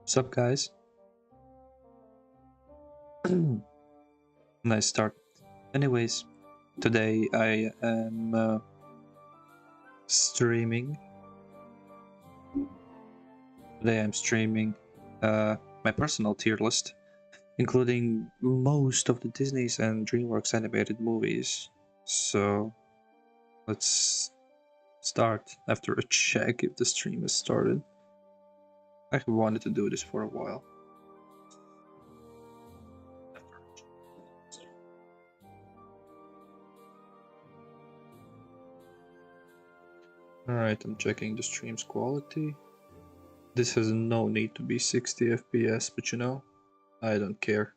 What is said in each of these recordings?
What's up, guys? Nice start. Anyways, today I am streaming. Today I'm streaming my personal tier list, including most of the Disney's and Dreamworks animated movies. So let's start after a check if the stream has started. I have wanted to do this for a while. Alright, I'm checking the stream's quality. This has no need to be 60 FPS, but you know, I don't care.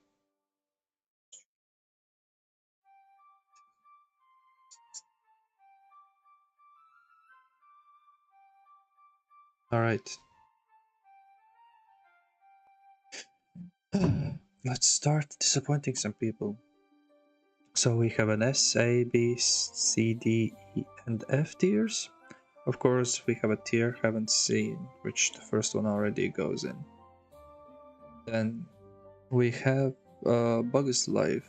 Alright. Let's start disappointing some people. So we have an S, A, B, C, D, E, and F tiers. Of course, we have a tier haven't seen, which the first one already goes in. Then we have Bugs Life,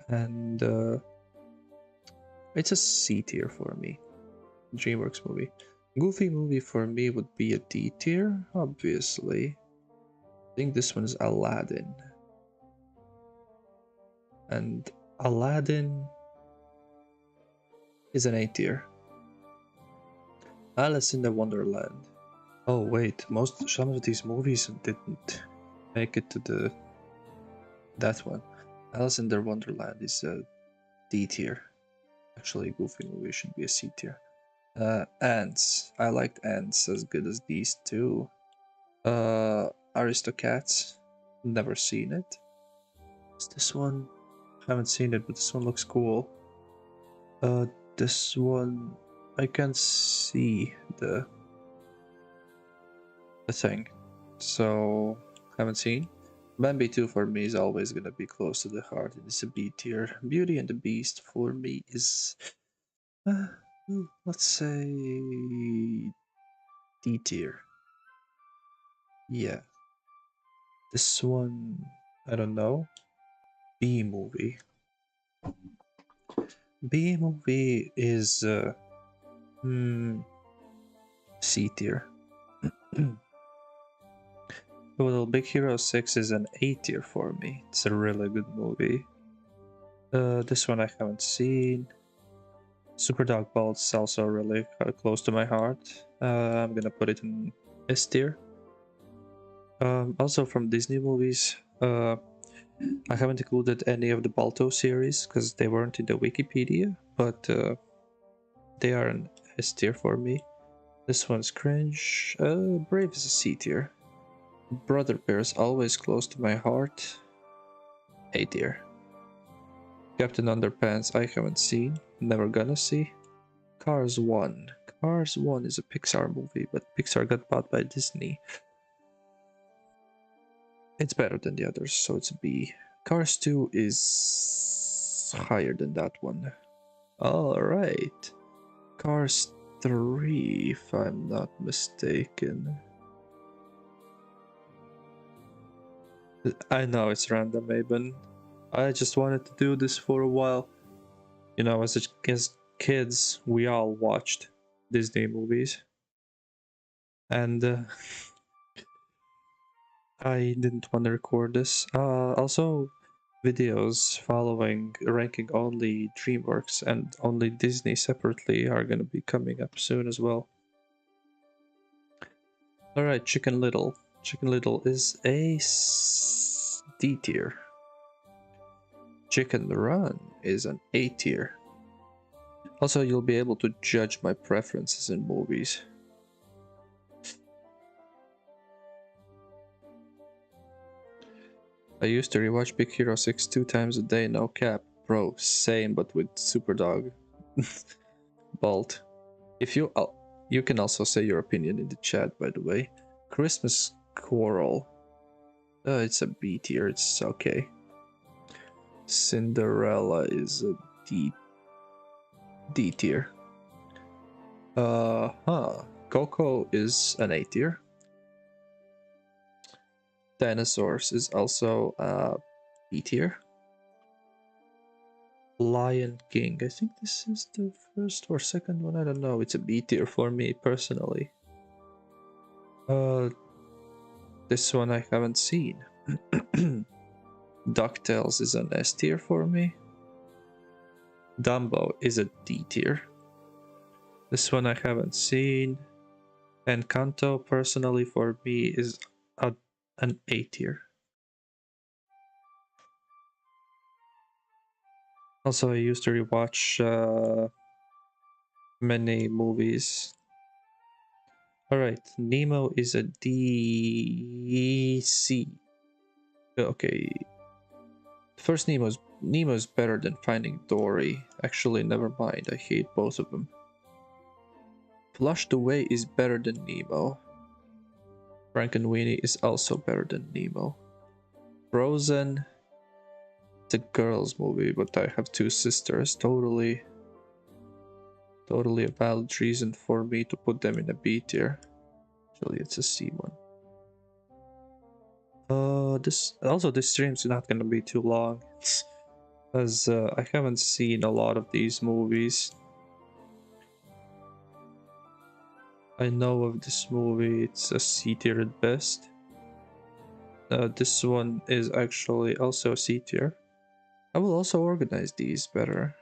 and it's a C tier for me. Dreamworks movie. Goofy movie for me would be a D tier, obviously. I think this one is Aladdin. And Aladdin is an A tier. Alice in the Wonderland. Oh wait, some of these movies didn't make it to that one. Alice in the Wonderland is a D tier. Actually, Goofy movie should be a C tier. Ants. I liked Ants as good as these two. Aristocats. Never seen it. Is this one? Haven't seen it, but this one looks cool. This one I can see the thing, so haven't seen. Bambi 2 for me is always gonna be close to the heart. It's a B tier. Beauty and the Beast for me is, let's say, D tier. Yeah. This one, I don't know. B movie. B movie is C tier. Well, Big Hero 6 is an A tier for me. It's a really good movie. This one I haven't seen. Super Dog Bolt's also really close to my heart. I'm gonna put it in S tier. Also from Disney movies, I haven't included any of the Balto series because they weren't in the Wikipedia, but they are an S tier for me. This one's cringe. Brave is a C tier. Brother Bear's always close to my heart. A tier. Captain Underpants I haven't seen, never gonna see. Cars 1. Cars 1 is a Pixar movie, but Pixar got bought by Disney. It's better than the others, so it's a B. Cars 2 is higher than that one. Alright. Cars 3, if I'm not mistaken. I know it's random, Aben. I just wanted to do this for a while. You know, as kids, we all watched Disney movies. And I didn't want to record this. Also, videos following ranking only Dreamworks and only Disney separately are going to be coming up soon as well. Alright, Chicken Little. Chicken Little is a D tier. Chicken Run is an A tier. Also, you'll be able to judge my preferences in movies. I used to rewatch Big Hero 6 2 times a day, no cap. Bro, same, but with Super Dog. Bolt. If you can also say your opinion in the chat, by the way. Christmas Quarrel. It's a B tier, it's okay. Cinderella is a D tier. Coco is an A tier. Dinosaurs is also B tier. Lion King. I think this is the first or second one. I don't know. It's a B tier for me personally. This one I haven't seen. DuckTales is an S tier for me. Dumbo is a D tier. This one I haven't seen. Encanto personally for me is an A tier. Also, I used to rewatch many movies. Alright, Nemo is a DC. Okay. First, Nemo's better than Finding Dory. Actually, never mind. I hate both of them. Flushed Away is better than Nemo. Frankenweenie is also better than Nemo. Frozen, it's a girls' movie, but I have two sisters. Totally a valid reason for me to put them in a B tier. Actually, it's a C one. This stream's not gonna be too long, as I haven't seen a lot of these movies. I know of this movie, it's a C tier at best. This one is actually also a C tier. I will also organize these better.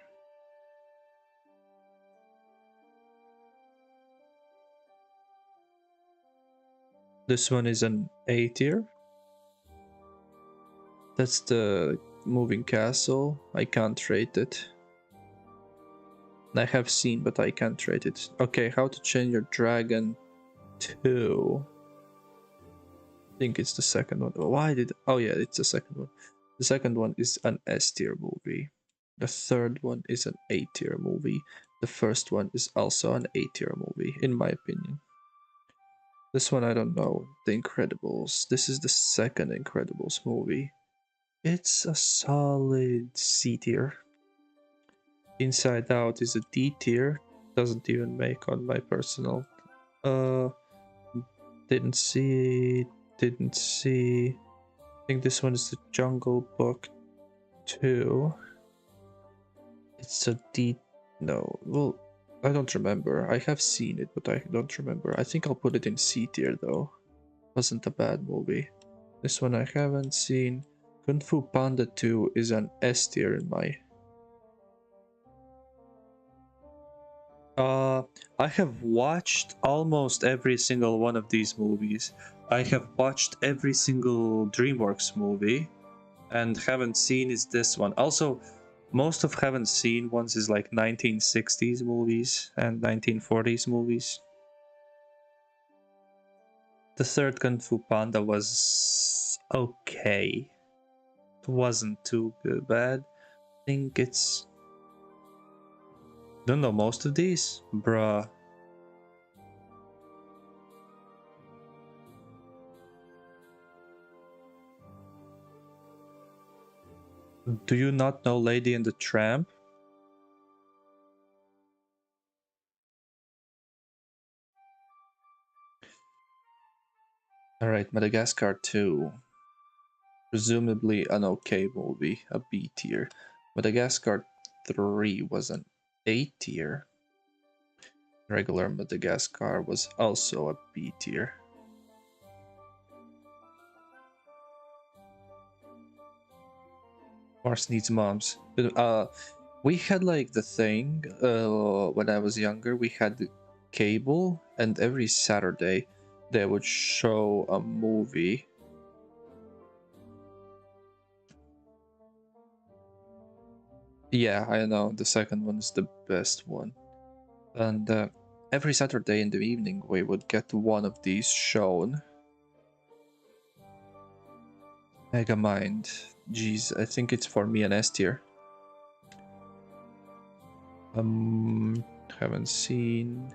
This one is an A tier. That's the moving castle. I can't rate it. I have seen, but I can't rate it. Okay, How to Train Your Dragon 2. I think it's the second one. Why did... Oh yeah, it's the second one. The second one is an S tier movie. The third one is an A tier movie. The first one is also an A tier movie, in my opinion. This one I don't know. The Incredibles. This is the second Incredibles movie. It's a solid C tier. Inside Out is a D tier. Doesn't even make on my personal. Didn't see. I think this one is the Jungle Book 2. It's a D. No, well, I don't remember. I have seen it, but I don't remember. I think I'll put it in C tier though. Wasn't a bad movie. This one I haven't seen. Kung Fu Panda 2 is an S tier in my... I have watched almost every single one of these movies. I have watched every single Dreamworks movie, and haven't seen is this one. Also, most of haven't seen ones is like 1960s movies and 1940s movies. The third Kung Fu Panda was okay. It wasn't too bad. I think it's... Don't know most of these? Bruh. Do you not know Lady and the Tramp? Alright, Madagascar 2. Presumably an okay movie, a B tier. Madagascar 3 was an A tier. Regular Madagascar was also a B tier. Mars Needs Moms. We had like the thing when I was younger. We had the cable, and every Saturday they would show a movie. Yeah, I know the second one is the best one. And every Saturday in the evening we would get one of these shown. Megamind. Jeez, I think it's for me an S tier. Haven't seen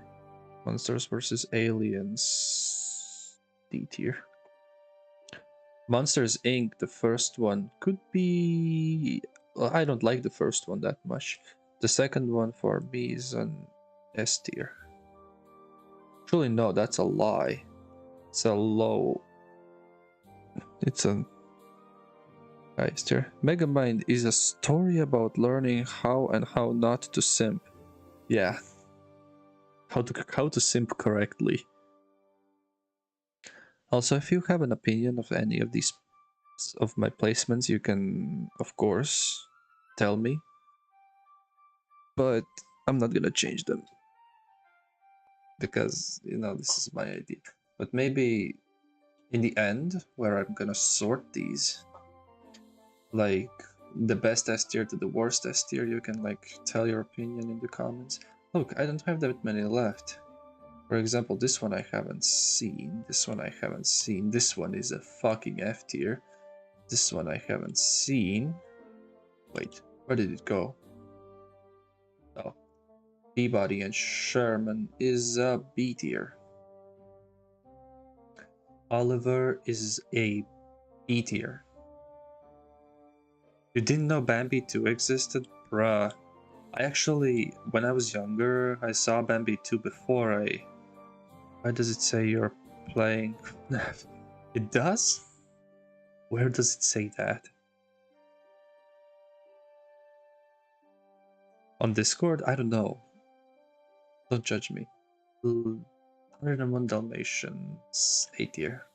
Monsters vs. Aliens. D tier. Monsters Inc., the first one, could be... Well, I don't like the first one that much. The second one for me is an S tier. Actually, no, that's a lie. It's a low... It's a S tier. Megamind is a story about learning how and how not to simp. Yeah, how to simp correctly. Also, if you have an opinion of any of these of my placements, you can of course tell me, but I'm not gonna change them because you know this is my idea. But maybe in the end, where I'm gonna sort these, like the best S tier to the worst S tier, you can like tell your opinion in the comments. Look, I don't have that many left. For example, this one I haven't seen, this one I haven't seen, this one is a fucking F tier. This one I haven't seen. Wait, where did it go? Oh, Peabody and Sherman is a B tier. Oliver is a B tier. You didn't know Bambi 2 existed? Bruh. I actually, when I was younger, I saw Bambi 2 before I... Why does it say you're playing? It does? Where does it say that? On Discord? I don't know. Don't judge me. 101 Dalmatians, A tier.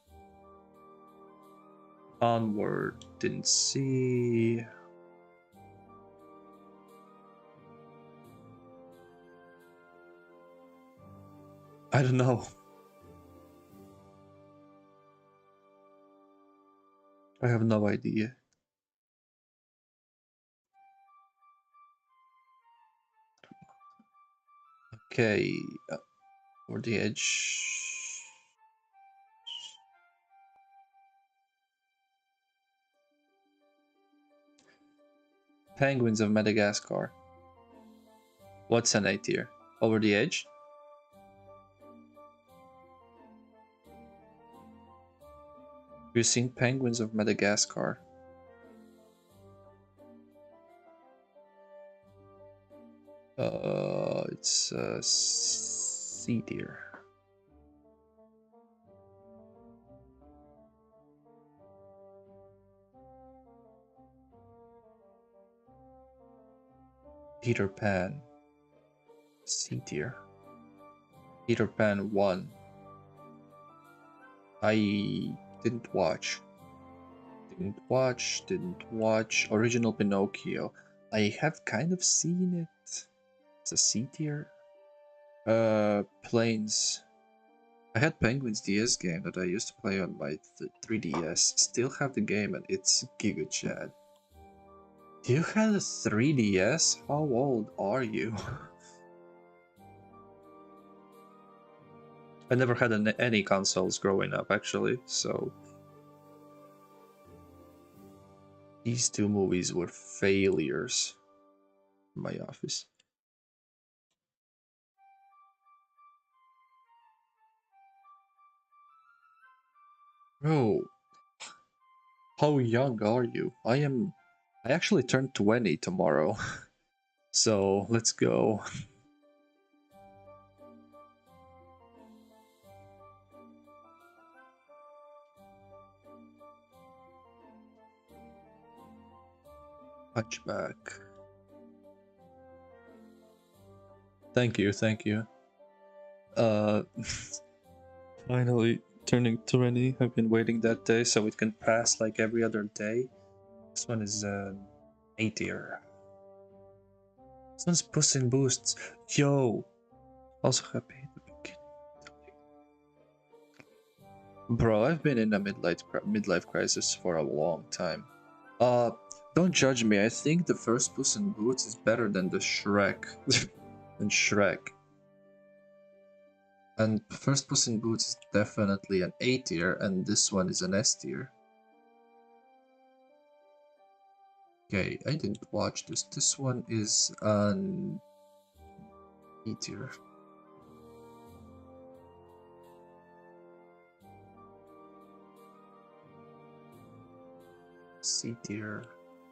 Onward, didn't see. I don't know. I have no idea. Okay, over the edge. Penguins of Madagascar. What's an A tier? Over the edge? Have you seen Penguins of Madagascar? It's C tier. Peter Pan. C tier. Peter Pan 1. I didn't watch. Didn't watch. Original Pinocchio. I have kind of seen it. It's a C tier. Planes. I had Penguins DS game that I used to play on my 3DS. Still have the game and it's Giga Chad. You had a 3DS? How old are you? I never had any consoles growing up, actually, so... These two movies were failures in my office. Bro, how young are you? I actually turned 20 tomorrow. So, let's go. Hunchback. Thank you, thank you. Finally turning 20. I've been waiting that day so it can pass like every other day. This one is A tier. This one's Puss in Boosts. Yo! Also happy at the beginning. Bro, I've been in a midlife crisis for a long time. Don't judge me. I think the first Puss in Boots is better than the Shrek. than Shrek. And first Puss in Boots is definitely an A tier, and this one is an S tier. Okay, I didn't watch this. This one is an E tier. C tier.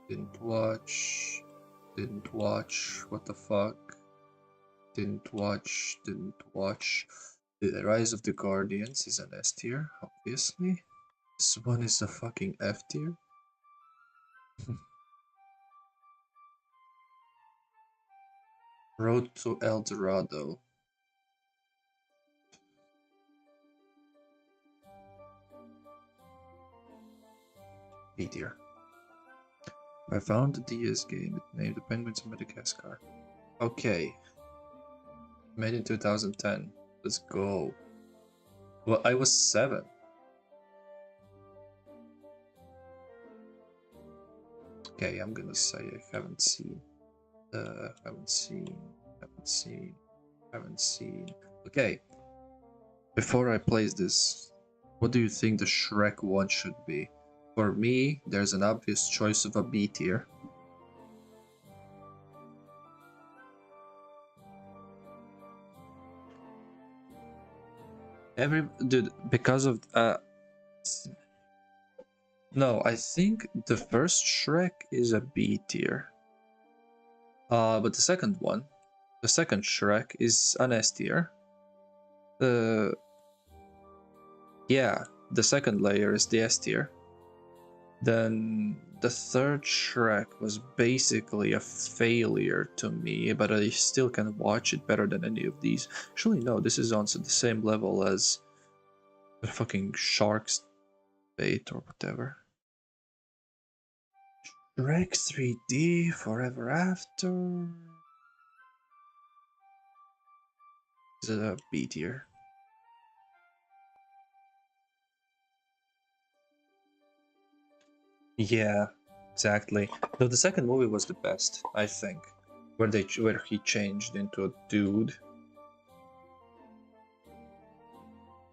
Didn't watch. Didn't watch. What the fuck? Didn't watch. Didn't watch. The Rise of the Guardians is an S tier, obviously. This one is a fucking F tier. Road to El Dorado. B tier. I found the DS game. It named The Penguins of Madagascar. Okay. Made in 2010. Let's go. Well, I was 7. Okay, I'm gonna say I haven't seen. Haven't seen. Okay. Before I place this, what do you think the Shrek one should be? For me, there's an obvious choice of a B tier. Dude, because of no, I think the first Shrek is a B tier. But the second one, the second Shrek is an S tier. Yeah, the second layer is the S tier. Then the third Shrek was basically a failure to me, but I still can watch it better than any of these. Actually, no, this is on the same level as the fucking Shark's Bait or whatever. Shrek 3D Forever After is a B tier. Yeah, exactly. Though the second movie was the best, I think, where he changed into a dude.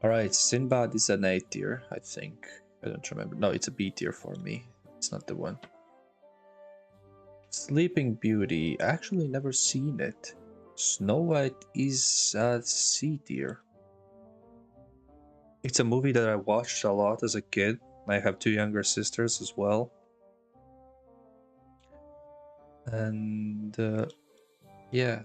All right, Sinbad is an A tier, I think. I don't remember. No, it's a B tier for me. It's not the one. Sleeping Beauty, actually never seen it. Snow White is a C tier. It's a movie that I watched a lot as a kid. I have 2 younger sisters as well. And yeah.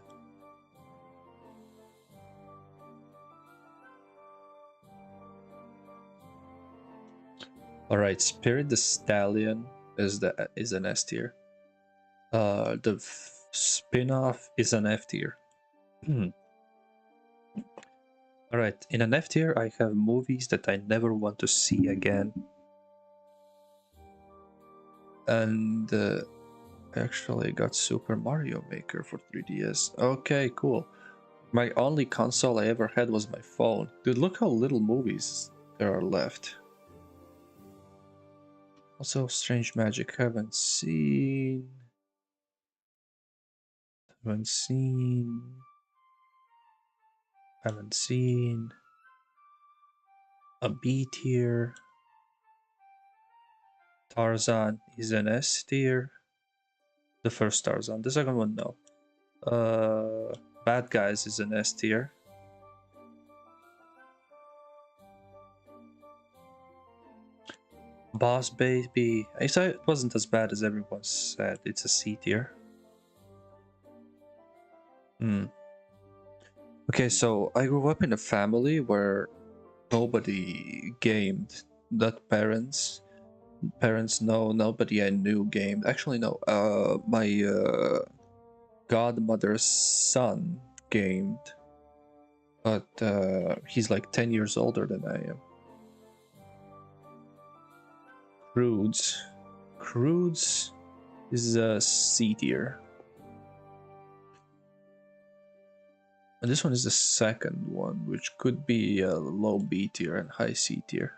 All right, Spirit the Stallion is an S tier. The spin-off is an F tier. All right, in an F tier, I have movies that I never want to see again. And actually, I got Super Mario Maker for 3DS. Okay, cool. My only console I ever had was my phone. Dude, look how little movies there are left. Also, Strange Magic, haven't seen. Haven't seen. A B tier. Tarzan is an S tier. The first Tarzan. The second one, no. Bad Guys is an S tier. Boss Baby. It wasn't as bad as everyone said. It's a C tier. Okay, so I grew up in a family where nobody gamed. That parents know, nobody I knew gamed. Actually, no. My godmother's son gamed, but he's like 10 years older than I am. Crudes is a C tier. And this one is the second one, which could be a low B tier and high C tier.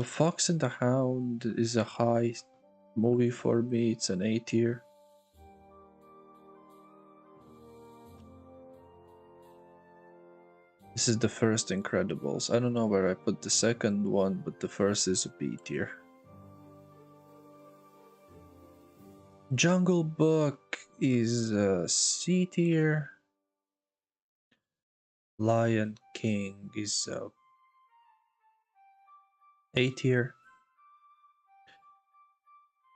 Fox and the Hound is a high movie for me. It's an A tier. This is the first Incredibles. I don't know where I put the second one, but the first is a B tier. Jungle Book is a C tier. Lion King is a A tier.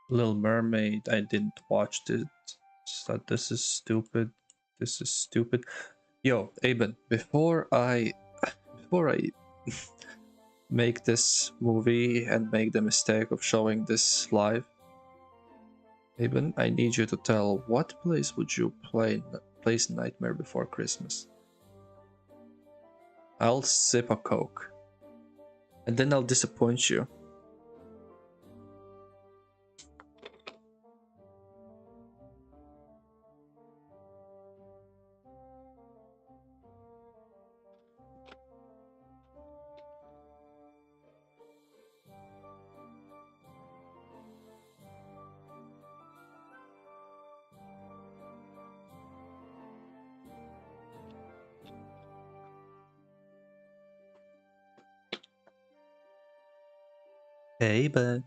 Little Mermaid, I didn't watch it. So this is stupid. This is stupid. Yo, Aben, before I make this movie and make the mistake of showing this live. Aben, I need you to tell what place would you place Nightmare Before Christmas? I'll sip a Coke. And then I'll disappoint you. Hey, Ben.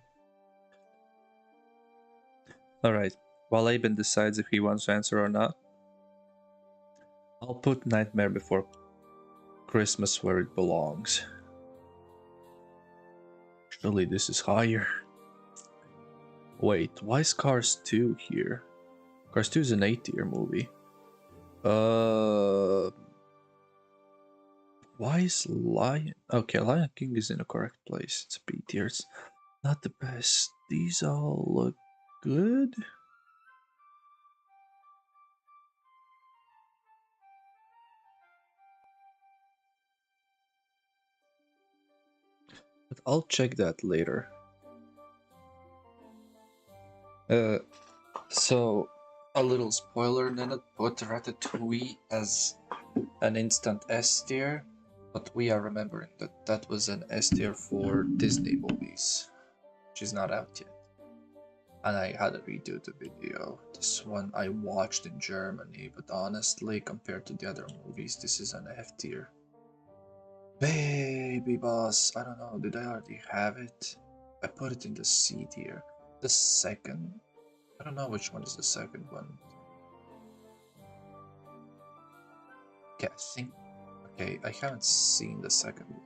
Alright, while Aben decides if he wants to answer or not, I'll put Nightmare Before Christmas where it belongs. Surely this is higher. Wait, why is Cars 2 here? Cars 2 is an A-tier movie. Why is Lion... Okay, Lion King is in the correct place. It's B tier. It's not the best. These all look good. But I'll check that later. So a little spoiler, Nenad put Ratatouille as an instant S tier, but we are remembering that that was an S tier for Disney movies, which is not out yet. And I had to redo the video. This one I watched in Germany, but honestly, compared to the other movies, this is an F tier. Baby Boss, I don't know, did I already have it? I put it in the C tier. The second, I don't know which one is the second one. Okay, I think, okay, I haven't seen the second one.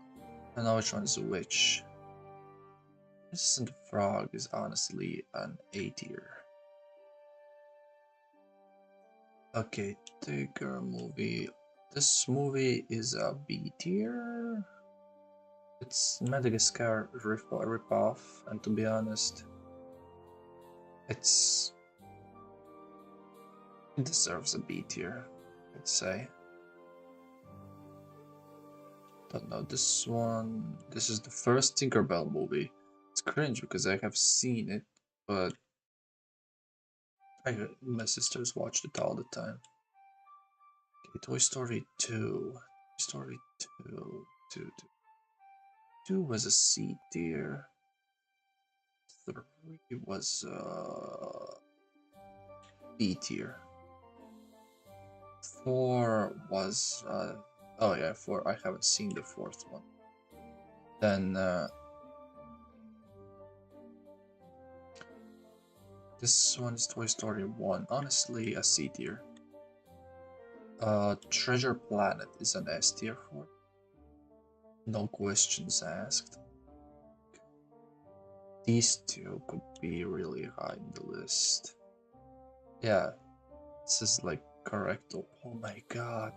I don't know which one is which. Princess and the Frog is honestly an A tier. Okay, the girl movie. This movie is a B tier. It's Madagascar ripoff, and to be honest, it deserves a B tier, I'd say. Don't know, this one, this is the first Tinkerbell movie. It's cringe because I have seen it, but my sisters watched it all the time. Okay, Toy Story 2. Toy Story 2. 2 was a C tier. 3 was B tier. 4 was oh yeah, 4. I haven't seen the fourth one. Then this one is Toy Story 1. Honestly, a C tier. Treasure Planet is an S tier for. No questions asked. These two could be really high in the list. Yeah, this is like correct. Oh my god.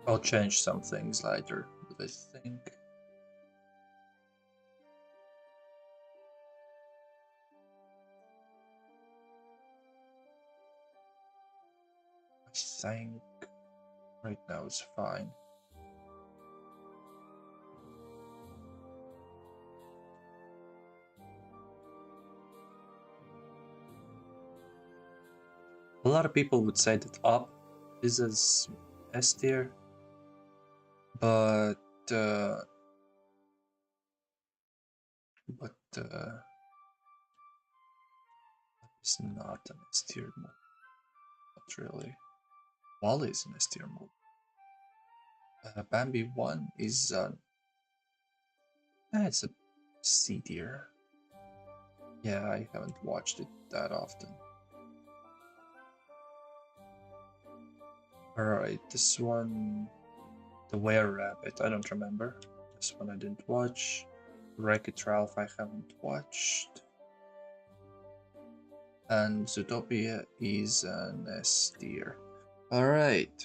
I'll change some things later, but I think right now it's fine. A lot of people would say that Up is as S tier, but it's not an S tier movie. Not really. Wall-E is an S tier movie. Bambi 1 is it's a C tier. Yeah, I haven't watched it that often. Alright, this one, The Were-Rabbit, I don't remember. This one I didn't watch. Wreck-It Ralph I haven't watched. and Zootopia is an S tier. Alright,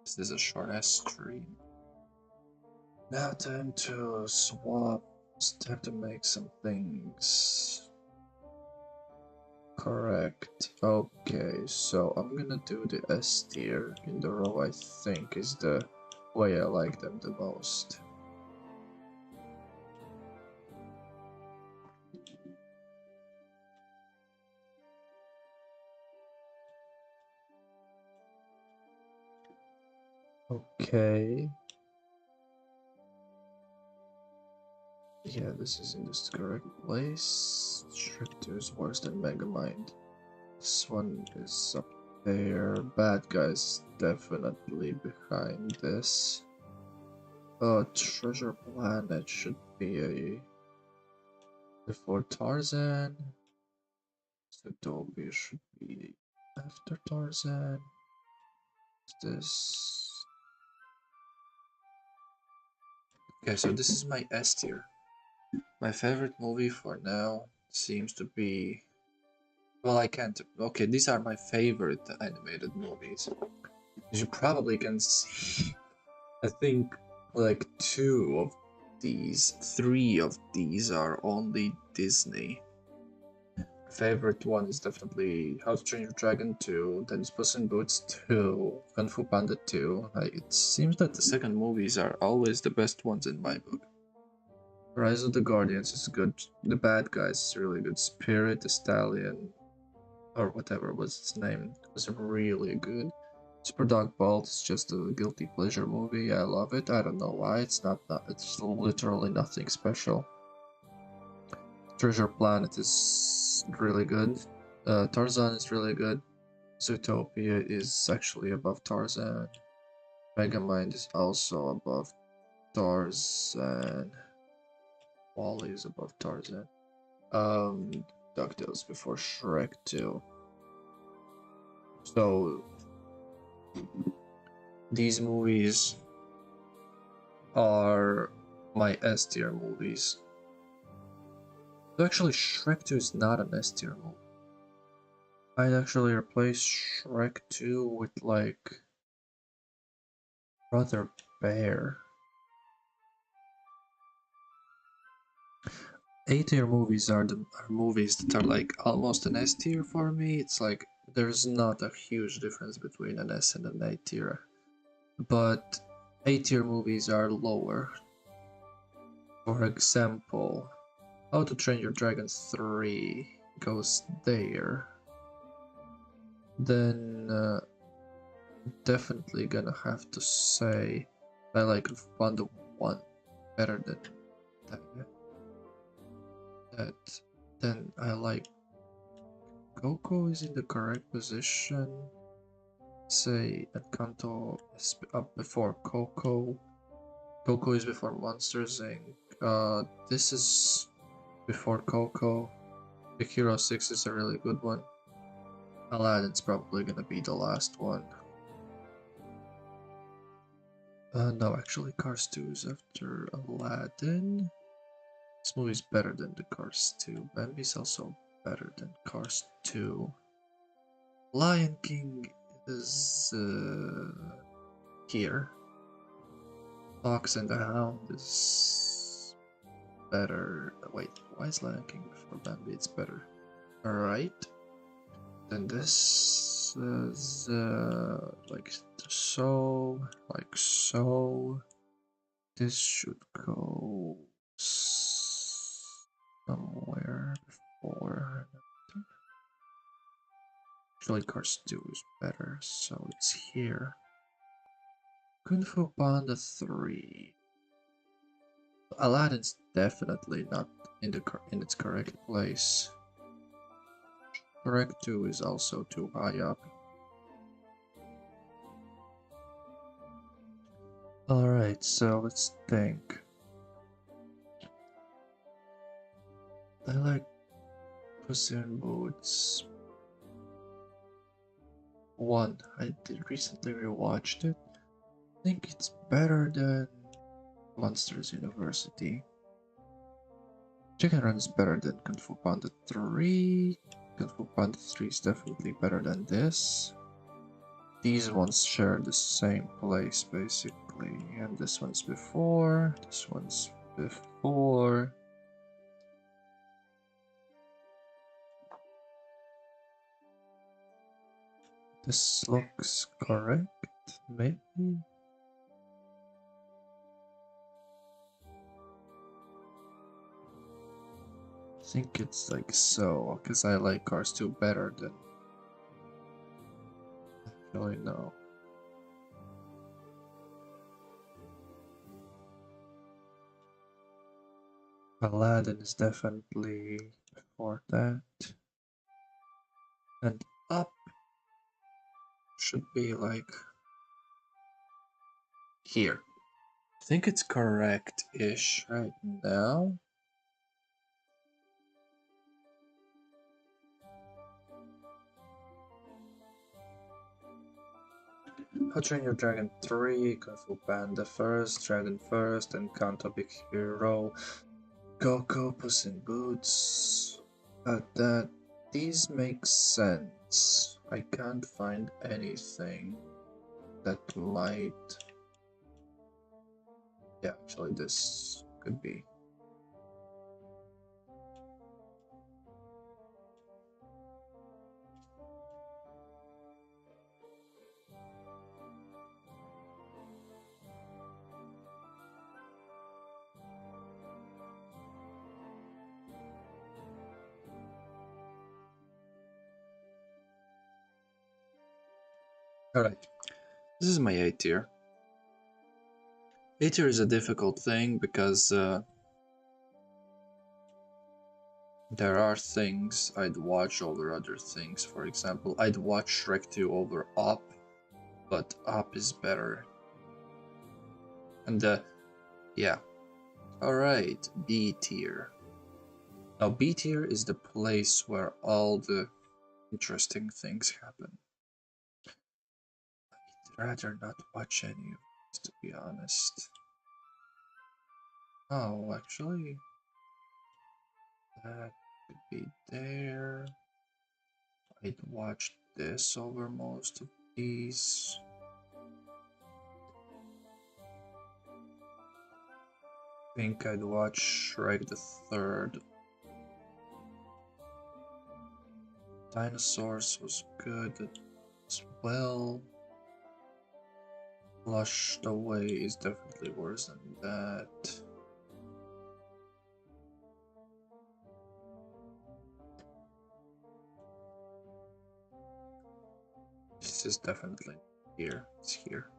this is a short S stream. Now time to swap. It's time to make some things correct. Okay, so I'm gonna do the S tier in the row I think is the way I like them the most. Okay. Yeah, this is in this correct place. Shrek 2 is worse than Megamind. This one is up there. Bad Guys definitely behind this. Treasure Planet should be a before Tarzan. Zootopia should be after Tarzan. This. Okay, so this is my S tier. My favorite movie for now seems to be. Well, I can't. Okay, these are my favorite animated movies. As you probably can see, I think like 3 of these are only Disney. Favorite one is definitely How to Train Your Dragon 2, then Puss in Boots 2, Kung Fu Panda 2. It seems that the second movies are always the best ones in my book. Rise of the Guardians is good. The Bad Guys is really good. Spirit, the Stallion, or whatever was its name, was really good. Super Dog Bolt is just a guilty pleasure movie. I love it. I don't know why. It's literally nothing special. Treasure Planet is really good. Tarzan is really good. Zootopia is actually above Tarzan. Megamind is also above Tarzan. Wall-E is above Tarzan. DuckTales before Shrek 2. So these movies are my S tier movies. Actually, Shrek 2 is not an S tier movie. I'd actually replace Shrek 2 with like Brother Bear. A tier movies are movies that are like almost an S tier for me. It's like there's not a huge difference between an S and an A tier. But A tier movies are lower. For example, How to Train Your Dragon 3 goes there. Then definitely gonna have to say I like Panda 1 better than that. Then I like Coco is in the correct position. Say Encanto is up before Coco. Coco is before Monsters Inc. This is before Coco. Big Hero 6 is a really good one. Aladdin's probably gonna be the last one. No, actually Cars 2 is after Aladdin. This movie's better than the Cars 2. Bambi's also better than Cars 2. Lion King is here. Fox and the Hound is better. Wait, why is Lion King before Bambi? It's better. Alright. Then this is like so, like so. This should go somewhere before. Actually, Cars 2 is better, so it's here. Kung Fu Panda 3. Aladdin's definitely not in its correct place. Shrek 2 is also too high up. Alright, so let's think. I like Puss in Boots 1. I did recently rewatched it. I think it's better than Monsters University. Chicken Run is better than Kung Fu Panda 3. Kung Fu Panda 3 is definitely better than this. These ones share the same place basically, and this one's before, this one's before. This looks correct, maybe? I think it's like so, because I like Cars 2 better than... Actually, no. Aladdin is definitely before that. And Up should be like here. I think it's correct-ish right now. How to Train Your Dragon 3, Kung Fu Panda first, Dragon first, and Encanto Big Hero, Coco, Puss in Boots. These make sense. I can't find anything that might... Yeah, actually this could be. Alright, this is my A tier. A tier is a difficult thing because there are things I'd watch over other things. For example, I'd watch Shrek 2 over Up, but Up is better. And yeah. Alright, B tier. Now B tier is the place where all the interesting things happen. I'd rather not watch any of this, to be honest. Oh, actually, that could be there. I'd watch this over most of these. I think I'd watch Shrek the Third. Dinosaurs was good as well. Flushed Away is definitely worse than that. This is definitely here. It's here.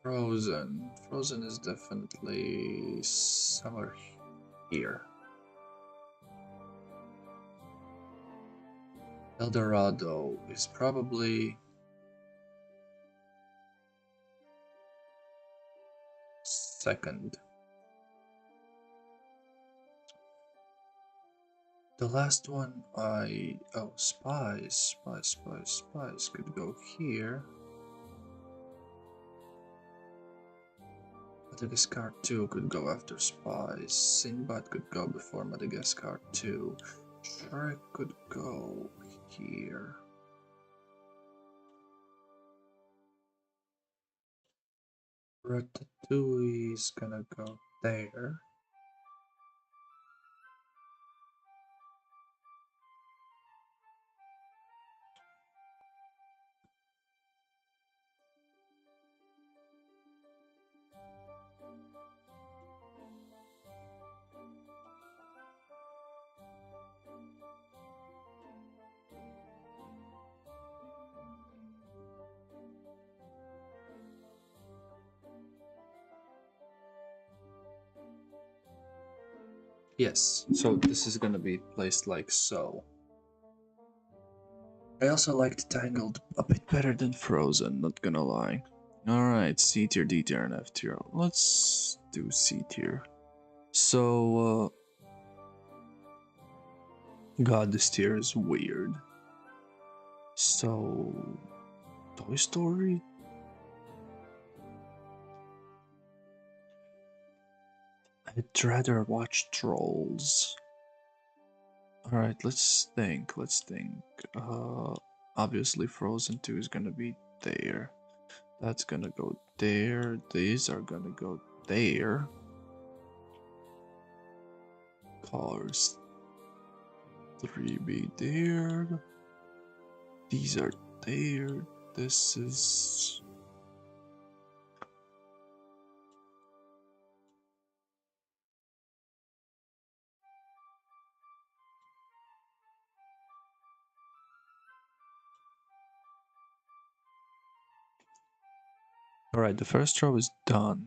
Frozen. Frozen is definitely somewhere here. El Dorado is probably second. The last one Spies could go here. Madagascar 2 could go after Spies. Sinbad could go before Madagascar 2. Shrek could go here. Ratatouille is gonna go there. Yes, so this is gonna be placed like so. I also liked Tangled a bit better than Frozen, not gonna lie. Alright, C tier, D tier, and F tier. Let's do C tier. So, God, this tier is weird. So, Toy Story? I'd rather watch Trolls All right, let's think. Obviously, Frozen 2 is gonna be there. That's gonna go there. These are gonna go there. Cars 3 be there. These are there. This is. Alright, the first row is done.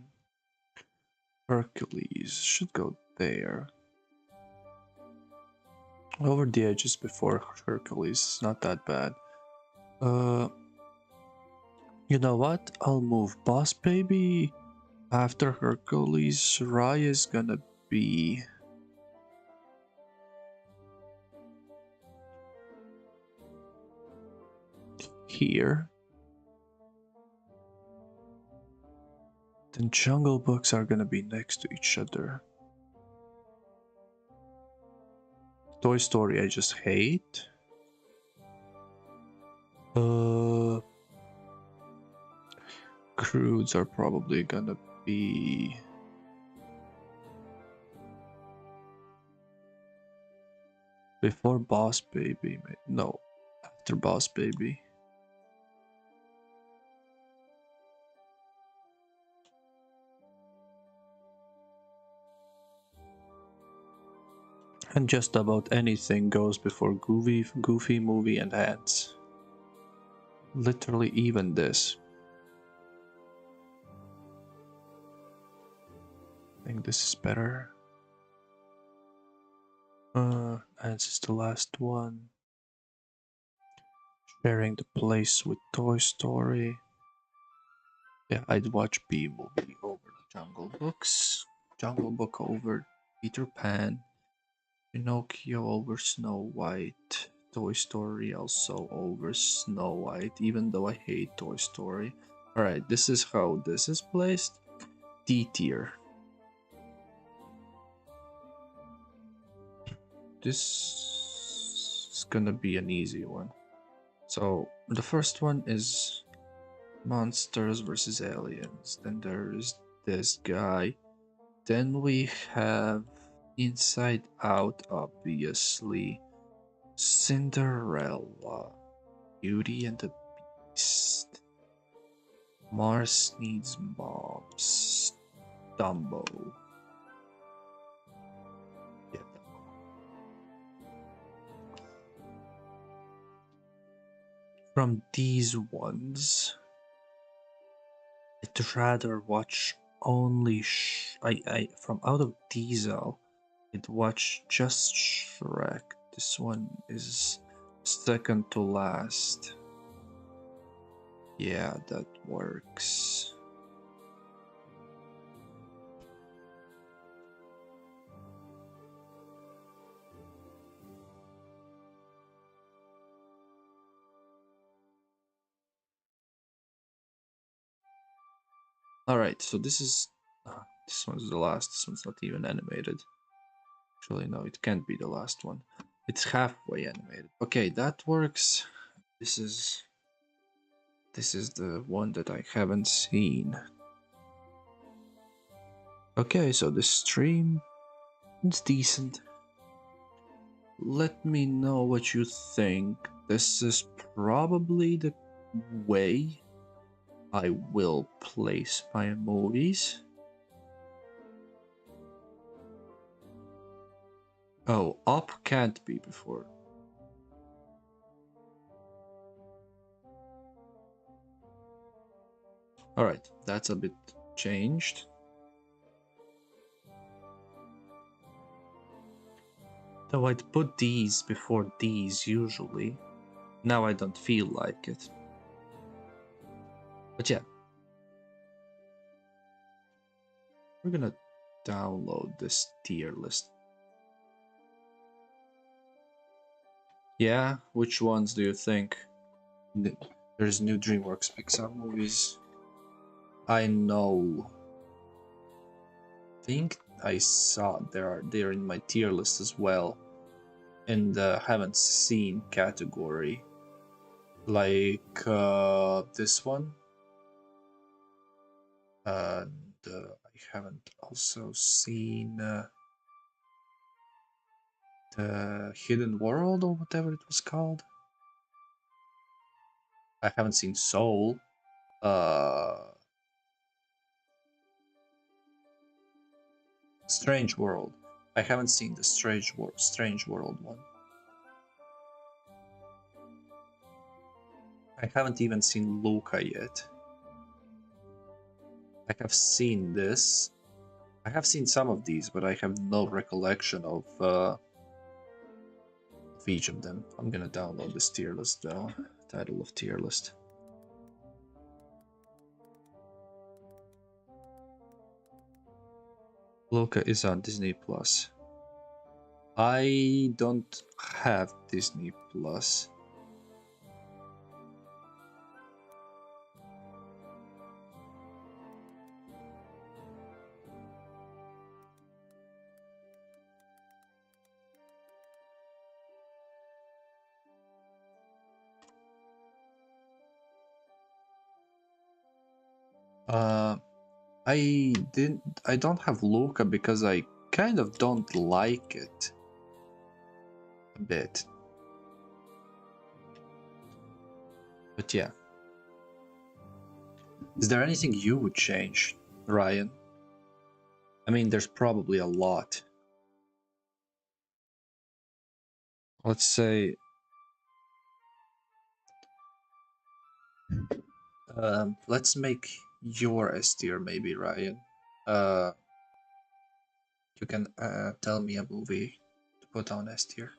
Hercules should go there. Over the edges before Hercules, not that bad. You know what? I'll move Boss Baby after Hercules. Raya is gonna be here. Then Jungle Books are gonna be next to each other. Toy Story I just hate. Crudes are probably gonna be before Boss Baby. No, after Boss Baby. And just about anything goes before Goofy Movie and Ants. Literally even this. I think this is better. Ants is the last one. Sharing the place with Toy Story. Yeah, I'd watch B Movie over Jungle Books. Jungle Book over Peter Pan. Pinocchio over Snow White. Toy Story also over Snow White, even though I hate Toy Story. Alright, this is how this is placed. D tier. This is gonna be an easy one. So, the first one is monsters versus aliens. Then there's this guy. Then we have Inside Out, obviously. Cinderella. Beauty and the Beast. Mars Needs Moms. Dumbo. Yeah. From these ones, I'd rather watch only from out of these I'd watch just Shrek. This one is second to last. Yeah, that works. Alright, so this one's the last. This one's not even animated. Actually, no, it can't be the last one. It's halfway animated. Okay, that works. This is the one that I haven't seen. Okay, so the stream is decent. Let me know what you think. This is probably the way I will place my movies. Oh, up can't be before. Alright, that's a bit changed. Though I'd put these before these usually. Now I don't feel like it. But yeah. We're gonna download this tier list. Yeah, which ones do you think? There's new DreamWorks Pixar movies. I know. I think I saw they're in my tier list as well. in the haven't seen category, like this one. And I haven't also seen the Hidden World or whatever it was called. I haven't seen Soul. Strange World. I haven't seen the Strange World one. I haven't even seen Luca yet. I have seen this. I have seen some of these, but I have no recollection of each of them. I'm gonna download this tier list though. Title of tier list. Luca is on Disney Plus. I don't have Disney Plus. I don't have Luca because I kind of don't like it a bit. But yeah. Is there anything you would change, Ryan? I mean, there's probably a lot. Let's say let's make your S tier maybe, Ryan. You can tell me a movie to put on S tier.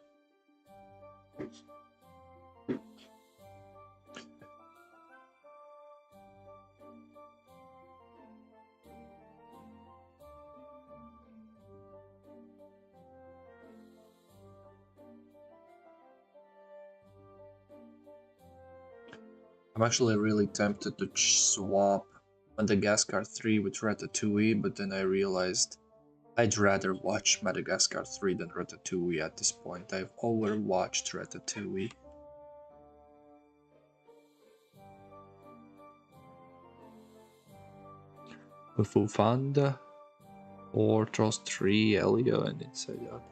I'm actually really tempted to swap Madagascar 3 with Ratatouille, but then I realized I'd rather watch Madagascar 3 than Ratatouille at this point. I've overwatched Ratatouille. Fufanda or Trolls 3, Elio, and Inside Out.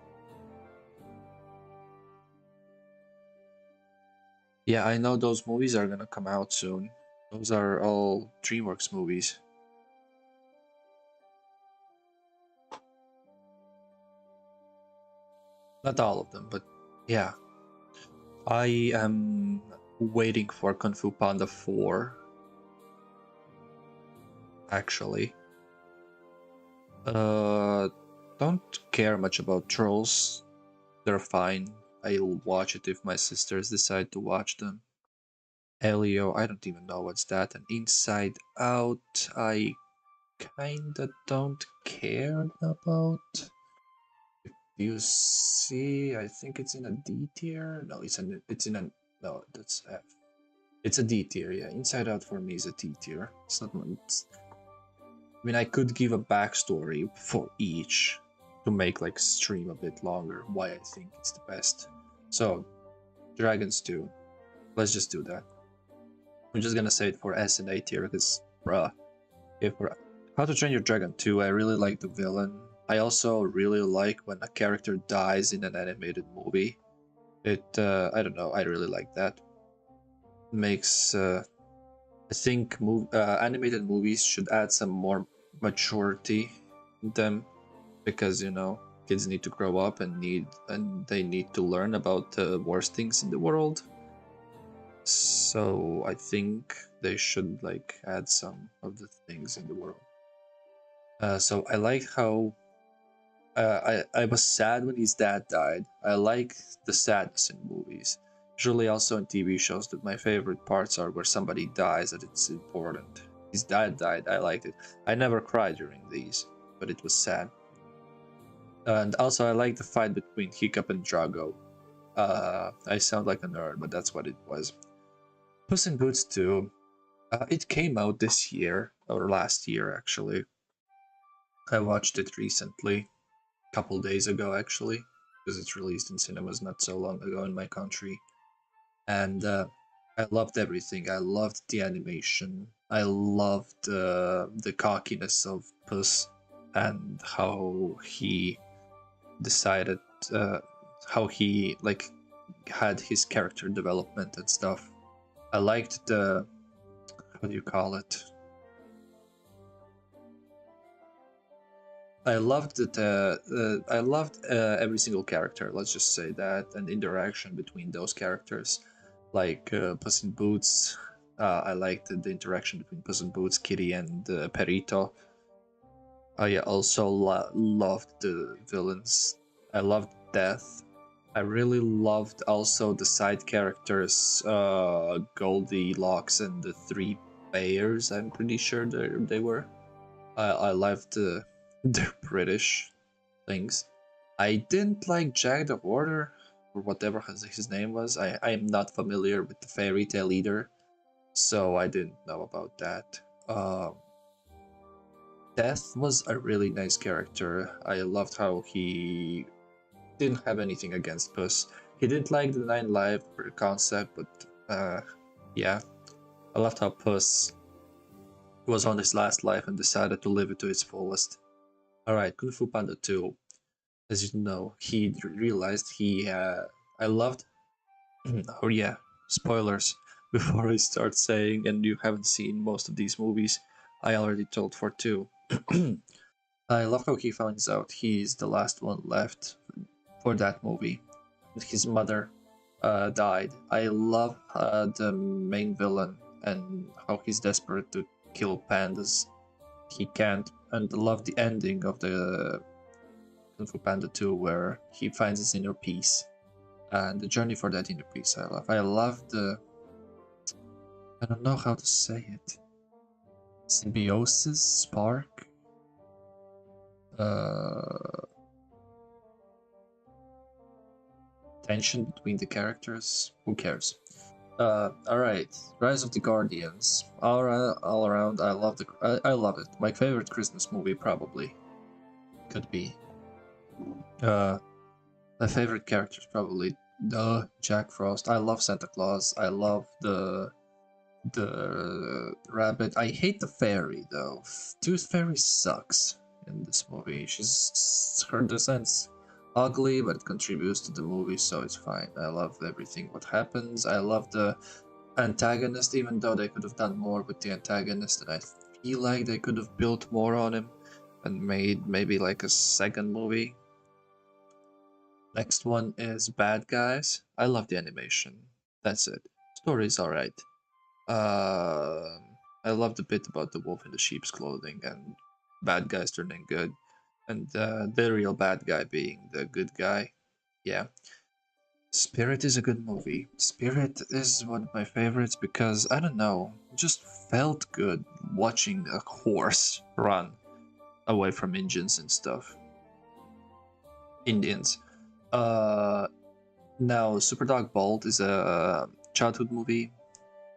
Yeah, I know those movies are gonna come out soon. Those are all Dreamworks movies. Not all of them, but yeah. I am waiting for Kung Fu Panda 4. Actually. Don't care much about Trolls. They're fine. I'll watch it if my sisters decide to watch them. Elio, I don't even know what's that. And Inside Out, I kinda don't care about. If you see, I think it's in a D tier. No, it's in a no, that's F. It's a D tier, yeah. Inside Out for me is a D tier. It's not. I mean, I could give a backstory for each to make like stream a bit longer. Why I think it's the best. So, Dragons 2. Let's just do that. I'm just gonna say it for S and A tier because, bruh. For How to Train Your Dragon 2, I really like the villain. I also really like when a character dies in an animated movie. I don't know, I really like that. Makes, I think animated movies should add some more maturity in them because, you know, kids need to grow up and they need to learn about the worst things in the world. So I think they should like add some of the things in the world. So I like how I was sad when his dad died. I like the sadness in movies. Usually also in TV shows that my favorite parts are where somebody dies, that it's important. His dad died, I liked it. I never cried during these, but it was sad. And also I like the fight between Hiccup and Drago. I sound like a nerd, but that's what it was. Puss in Boots 2. It came out this year, or last year actually. I watched it recently. Couple days ago actually. because it's released in cinemas not so long ago in my country. And I loved everything. I loved the animation. I loved the cockiness of Puss and how he decided, uh, how he like had his character development and stuff. I liked the, how do you call it? I loved that. I loved every single character. Let's just say that, and interaction between those characters, like Puss in Boots. I liked the interaction between Puss in Boots, Kitty, and Perito. I also loved the villains. I loved Death. I really loved also the side characters, Goldilocks and the three bears. I'm pretty sure they were. I loved the British things. I didn't like Jack the Hoarder, or whatever his name was. I am not familiar with the fairy tale either, so I didn't know about that. Death was a really nice character. I loved how he didn't have anything against Puss. He didn't like the Nine Life concept, but yeah. I loved how Puss was on his last life and decided to live it to its fullest. Alright, Kung Fu Panda 2. As you know, he realized he I loved oh yeah, spoilers before I start saying, and you haven't seen most of these movies, I already told for 2. I love how he finds out he's the last one left for that movie. His mother died. I love the main villain and how he's desperate to kill pandas. He can't, and love the ending of the Kung Fu Panda 2 where he finds his inner peace. And the journey for that inner peace I love. I love the, I don't know how to say it, symbiosis, spark, tension between the characters. Who cares? Alright, Rise of the Guardians. All around, I love I love it. My favorite Christmas movie probably could be. My favorite characters probably Jack Frost. I love Santa Claus. I love the rabbit. I hate the fairy though. Tooth Fairy sucks in this movie. Her designs ugly, but it contributes to the movie, so it's fine. I love everything what happens. I love the antagonist, even though they could have done more with the antagonist, and I feel like they could have built more on him and made maybe like a second movie. Next one is Bad Guys. I love the animation. That's it. Story's alright. I love the bit about the wolf in the sheep's clothing and bad guys turning good, and the real bad guy being the good guy. Yeah. Spirit is a good movie. Spirit is one of my favorites because, I don't know, it just felt good watching a horse run away from Indians and stuff. Indians. Now, Super Dog Bolt is a childhood movie.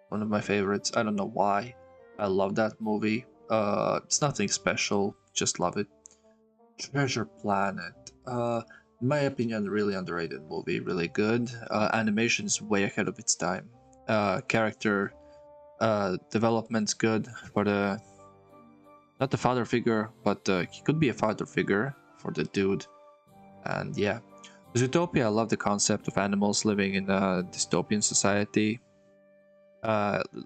One of my favorites. I don't know why. I love that movie. It's nothing special, just love it. Treasure Planet. In my opinion, really underrated movie, really good. Animation is way ahead of its time. Character development's good for the, not the father figure, but he could be a father figure for the dude. And yeah. Zootopia, I love the concept of animals living in a dystopian society.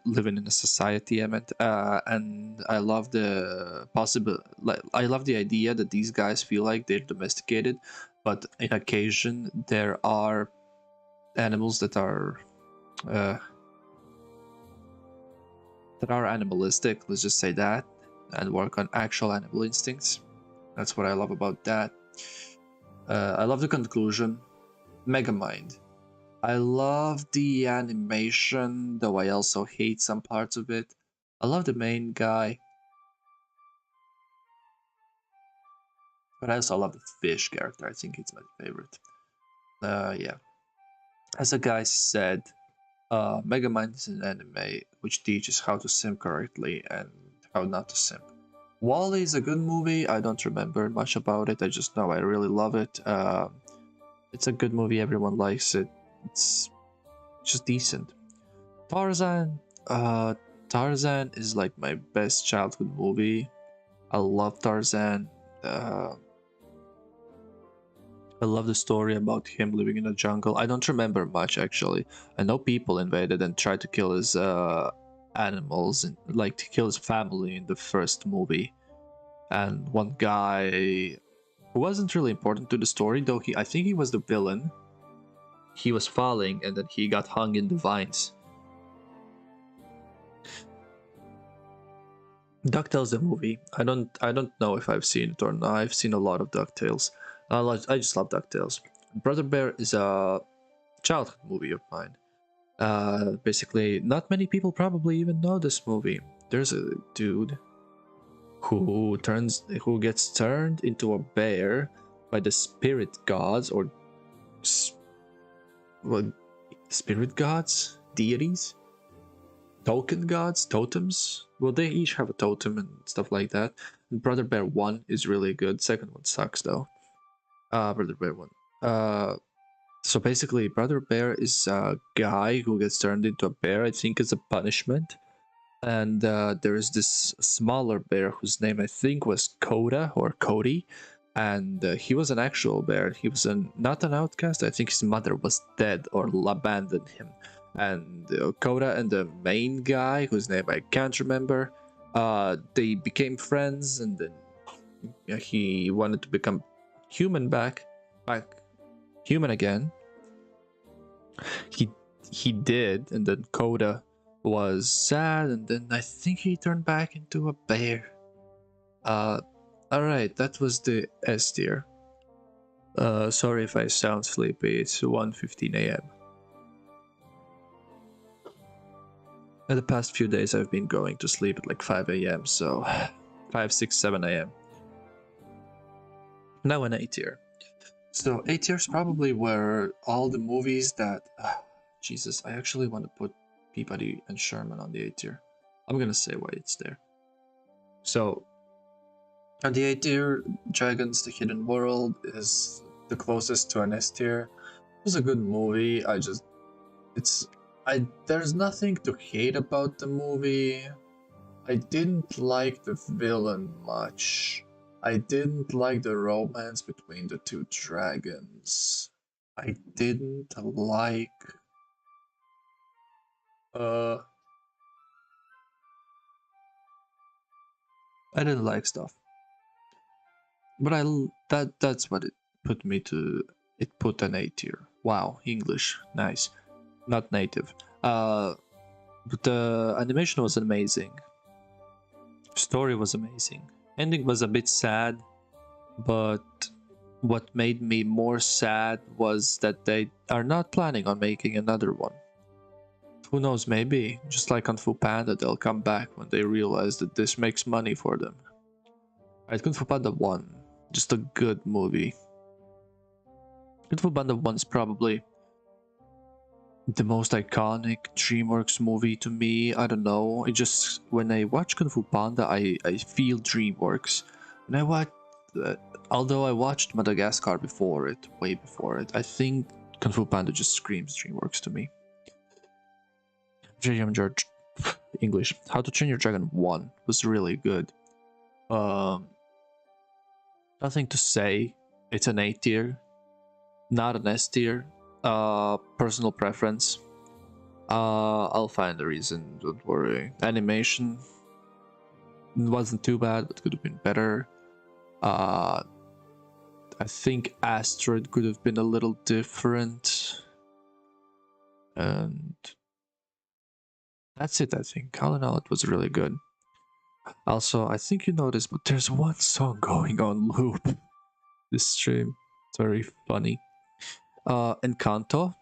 Living in a society, I meant, and I love the possible. Like, I love the idea that these guys feel like they're domesticated, but in occasion there are animals that are animalistic. Let's just say that, and work on actual animal instincts. That's what I love about that. I love the conclusion. Megamind. I love the animation, though I also hate some parts of it. I love the main guy. But I also love the fish character. I think it's my favorite. Yeah. As a guy said, Megamind is an anime which teaches how to simp correctly and how not to simp. WALL-E is a good movie. I don't remember much about it. I just know I really love it. It's a good movie. Everyone likes it. It's just decent. Tarzan. Tarzan is like my best childhood movie. I love Tarzan. I love the story about him living in the jungle. I don't remember much actually. I know people invaded and tried to kill his animals and like to kill his family in the first movie. And one guy who wasn't really important to the story, though I think he was the villain. He was falling and then he got hung in the vines. DuckTales the movie. I don't know if I've seen it or not. I've seen a lot of DuckTales. I just love DuckTales. Brother Bear is a childhood movie of mine. Basically, not many people probably even know this movie. There's a dude who gets turned into a bear by the spirit gods or spirit gods, deities, token gods, totems. Well, they each have a totem and stuff like that. And Brother Bear 1 is really good. Second one sucks though. Brother Bear 1. So basically, Brother Bear is a guy who gets turned into a bear. I think it's a punishment. And there is this smaller bear whose name I think was Coda or Cody. And he was an actual bear. He was not an outcast. I think his mother was dead or abandoned him. And Coda and the main guy, whose name I can't remember, they became friends. And then he wanted to become human back human again. He did, and then Coda was sad, and then I think he turned back into a bear. Alright, that was the S tier. Sorry if I sound sleepy, it's 1:15 a.m. In the past few days I've been going to sleep at like 5 a.m, so 5, 6, 7 a.m. Now an A tier. So A tier is probably where all the movies that... Jesus, I actually want to put Peabody and Sherman on the A tier. I'm gonna say why it's there. So, on the A tier, Dragons: The Hidden World is the closest to an S tier. It was a good movie. There's nothing to hate about the movie. I didn't like the villain much. I didn't like the romance between the two dragons. I didn't like... I didn't like stuff. But that's what it put me to... It put an A tier. Wow, English. Nice. Not native. But the animation was amazing. Story was amazing. Ending was a bit sad, but what made me more sad was that they are not planning on making another one. Who knows, maybe, just like Kung Fu Panda, they'll come back when they realize that this makes money for them. Alright, Kung Fu Panda 1. Just a good movie. Kung Fu Panda 1 is probably the most iconic Dreamworks movie to me. I don't know. It just... When I watch Kung Fu Panda, I feel Dreamworks. When I watch... although I watched Madagascar before it, way before it, I think Kung Fu Panda just screams Dreamworks to me. George English. How to Train Your Dragon 1 was really good. Nothing to say. It's an A tier, not an S tier. Personal preference. I'll find the reason, don't worry. Animation wasn't too bad, but could have been better. I think Asteroid could have been a little different. And that's it, I think. All in all, it was really good. Also, I think you noticed, but there's one song going on loop this stream. It's very funny. Encanto.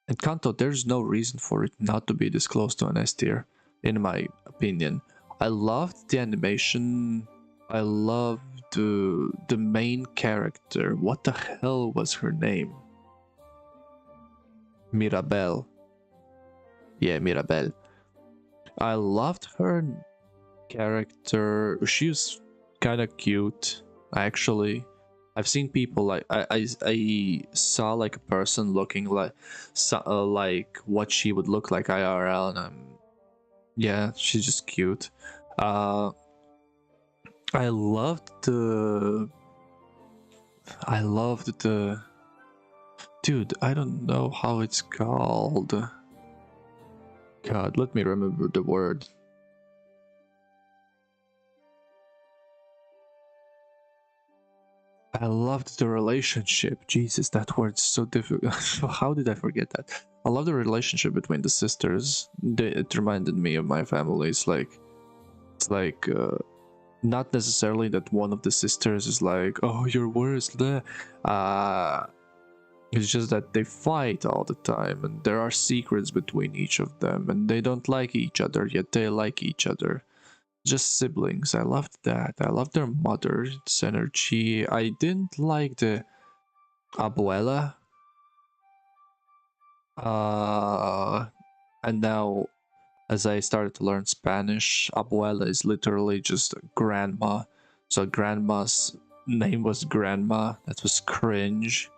Encanto, there's no reason for it not to be this close to an S tier, in my opinion. I loved the animation. I loved the main character. What the hell was her name? Mirabelle. Yeah, Mirabelle. I loved her character. She was kind of cute, actually. I've seen people like I saw like a person looking like what she would look like IRL, and yeah, she's just cute. Uh, I loved the I loved the dude. I don't know how it's called. God, let me remember the word. I loved the relationship. Jesus, that word's so difficult. How did I forget that? I love the relationship between the sisters. It reminded me of my family. It's like not necessarily that one of the sisters is like, "Oh, you're worse." Bleh. Uh, it's just that they fight all the time, and there are secrets between each of them, and they don't like each other, yet they like each other. Just siblings. I loved that. I loved their mother's energy. I didn't like the abuela. Uh, and now, as I started to learn Spanish, abuela is literally just grandma. So grandma's name was grandma. That was cringe.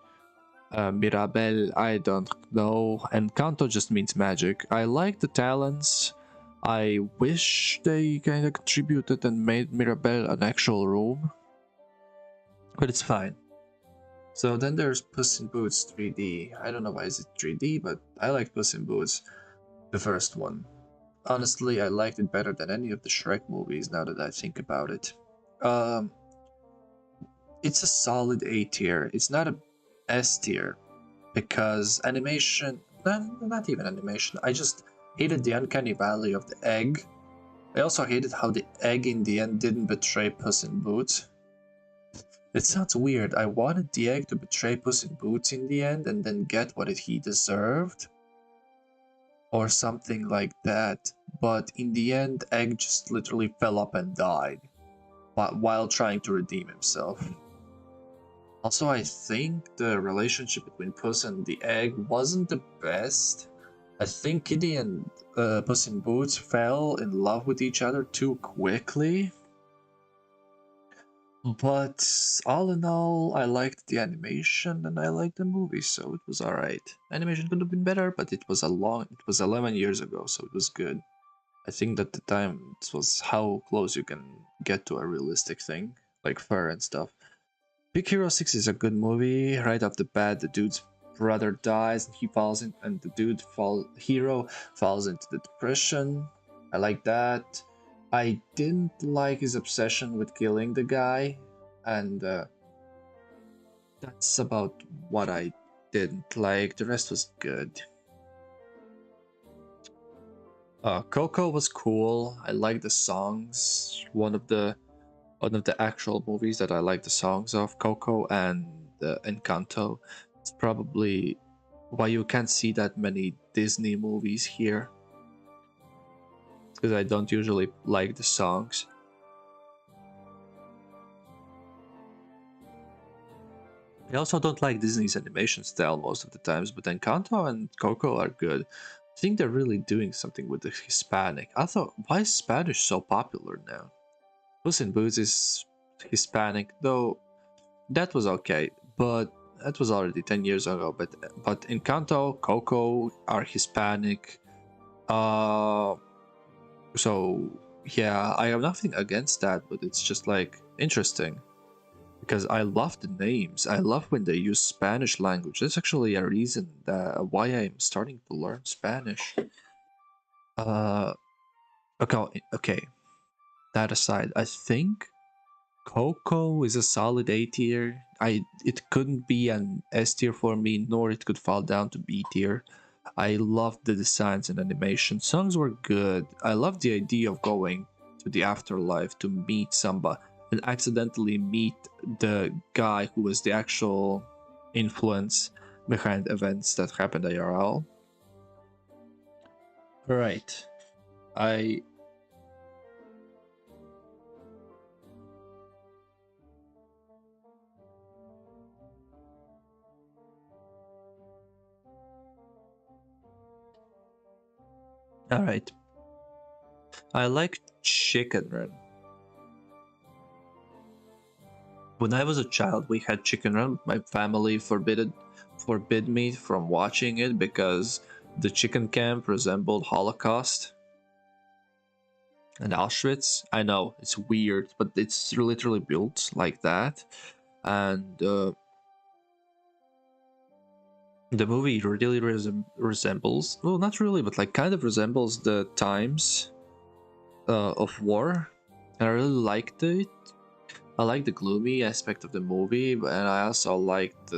Mirabel, I don't know. And Canto just means magic. I like the talents. I wish they kind of contributed and made Mirabel an actual room, but it's fine. So then there's Puss in Boots 3D. I don't know why is it 3D, but I like Puss in Boots, the first one. Honestly, I liked it better than any of the Shrek movies now that I think about it. Um, it's a solid A tier. It's not a S tier because animation, not even animation. I just hated the uncanny valley of the egg. I also hated how the egg in the end didn't betray Puss in Boots. It sounds weird. I wanted the egg to betray Puss in Boots in the end and then get what he deserved. Or something like that. But in the end, Egg just literally fell up and died while trying to redeem himself. Also, I think the relationship between Puss and the Egg wasn't the best. I think Kitty and Puss in Boots fell in love with each other too quickly. But all in all, I liked the animation and I liked the movie, so it was alright. Animation could have been better, but it was 11 years ago, so it was good. I think that the time it was how close you can get to a realistic thing, like fur and stuff. Big Hero 6 is a good movie. Right off the bat, the dude's brother dies and the hero falls into the depression. I like that. I didn't like his obsession with killing the guy, and that's about what I didn't like. The rest was good. Coco was cool. I like the songs. One of the actual movies that I like the songs of, Coco and Encanto. It's probably why you can't see that many Disney movies here, because I don't usually like the songs. I also don't like Disney's animation style most of the times, but Encanto and Coco are good. I think they're really doing something with the Hispanic. I thought, why is Spanish so popular now? Puss in Boots is Hispanic, though that was okay, but that was already 10 years ago. But Encanto, Coco are Hispanic. Uh, so yeah, I have nothing against that, but it's just like interesting because I love the names. I love when they use Spanish language. That's actually a reason that why I'm starting to learn Spanish. Uh, okay. That aside, I think Coco is a solid A tier. It couldn't be an S tier for me, nor it could fall down to B tier. I loved the designs and animation. Songs were good. I loved the idea of going to the afterlife to meet somebody and accidentally meet the guy who was the actual influence behind events that happened at IRL. Right. I Alright. I like Chicken Run. When I was a child, we had Chicken Run. My family forbid me from watching it because the chicken camp resembled Holocaust and Auschwitz. I know it's weird, but it's literally built like that, and the movie really resembles, well, not really, but like kind of resembles the times of war. And I really liked it. I like the gloomy aspect of the movie, and I also liked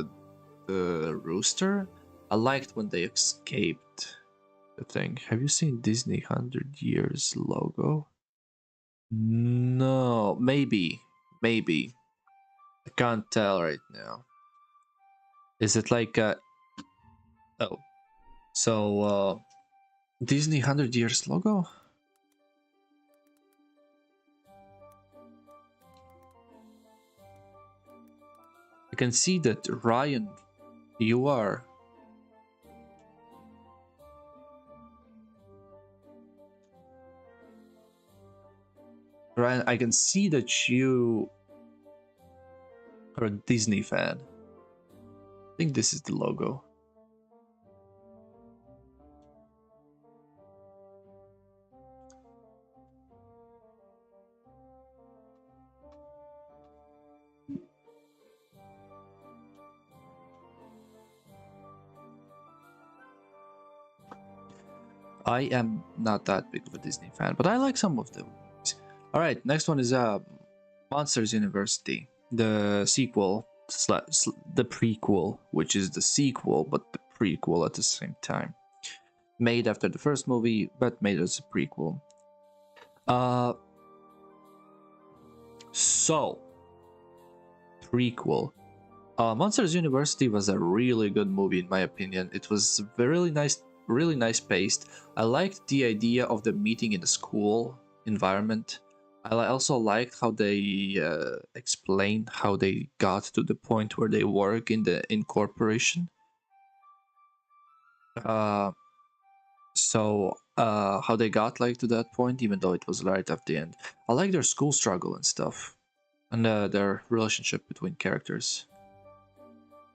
the rooster. I liked when they escaped the thing. Have you seen Disney 100 Years logo? No, maybe. I can't tell right now. Is it like oh, so Disney 100 Years logo? I can see that, Ryan, you are. Ryan, I can see that you are a Disney fan. I think this is the logo. I am not that big of a Disney fan, but I like some of them. All right, next one is Monsters University, the sequel, the prequel, which is the sequel but the prequel at the same time. Made after the first movie, but made as a prequel. So prequel. Monsters University was a really good movie in my opinion. It was really nice paced. I liked the idea of the meeting in the school environment. I also liked how they explained how they got to the point where they work in the incorporation. How they got like to that point, even though it was right at the end. I like their school struggle and stuff, and their relationship between characters.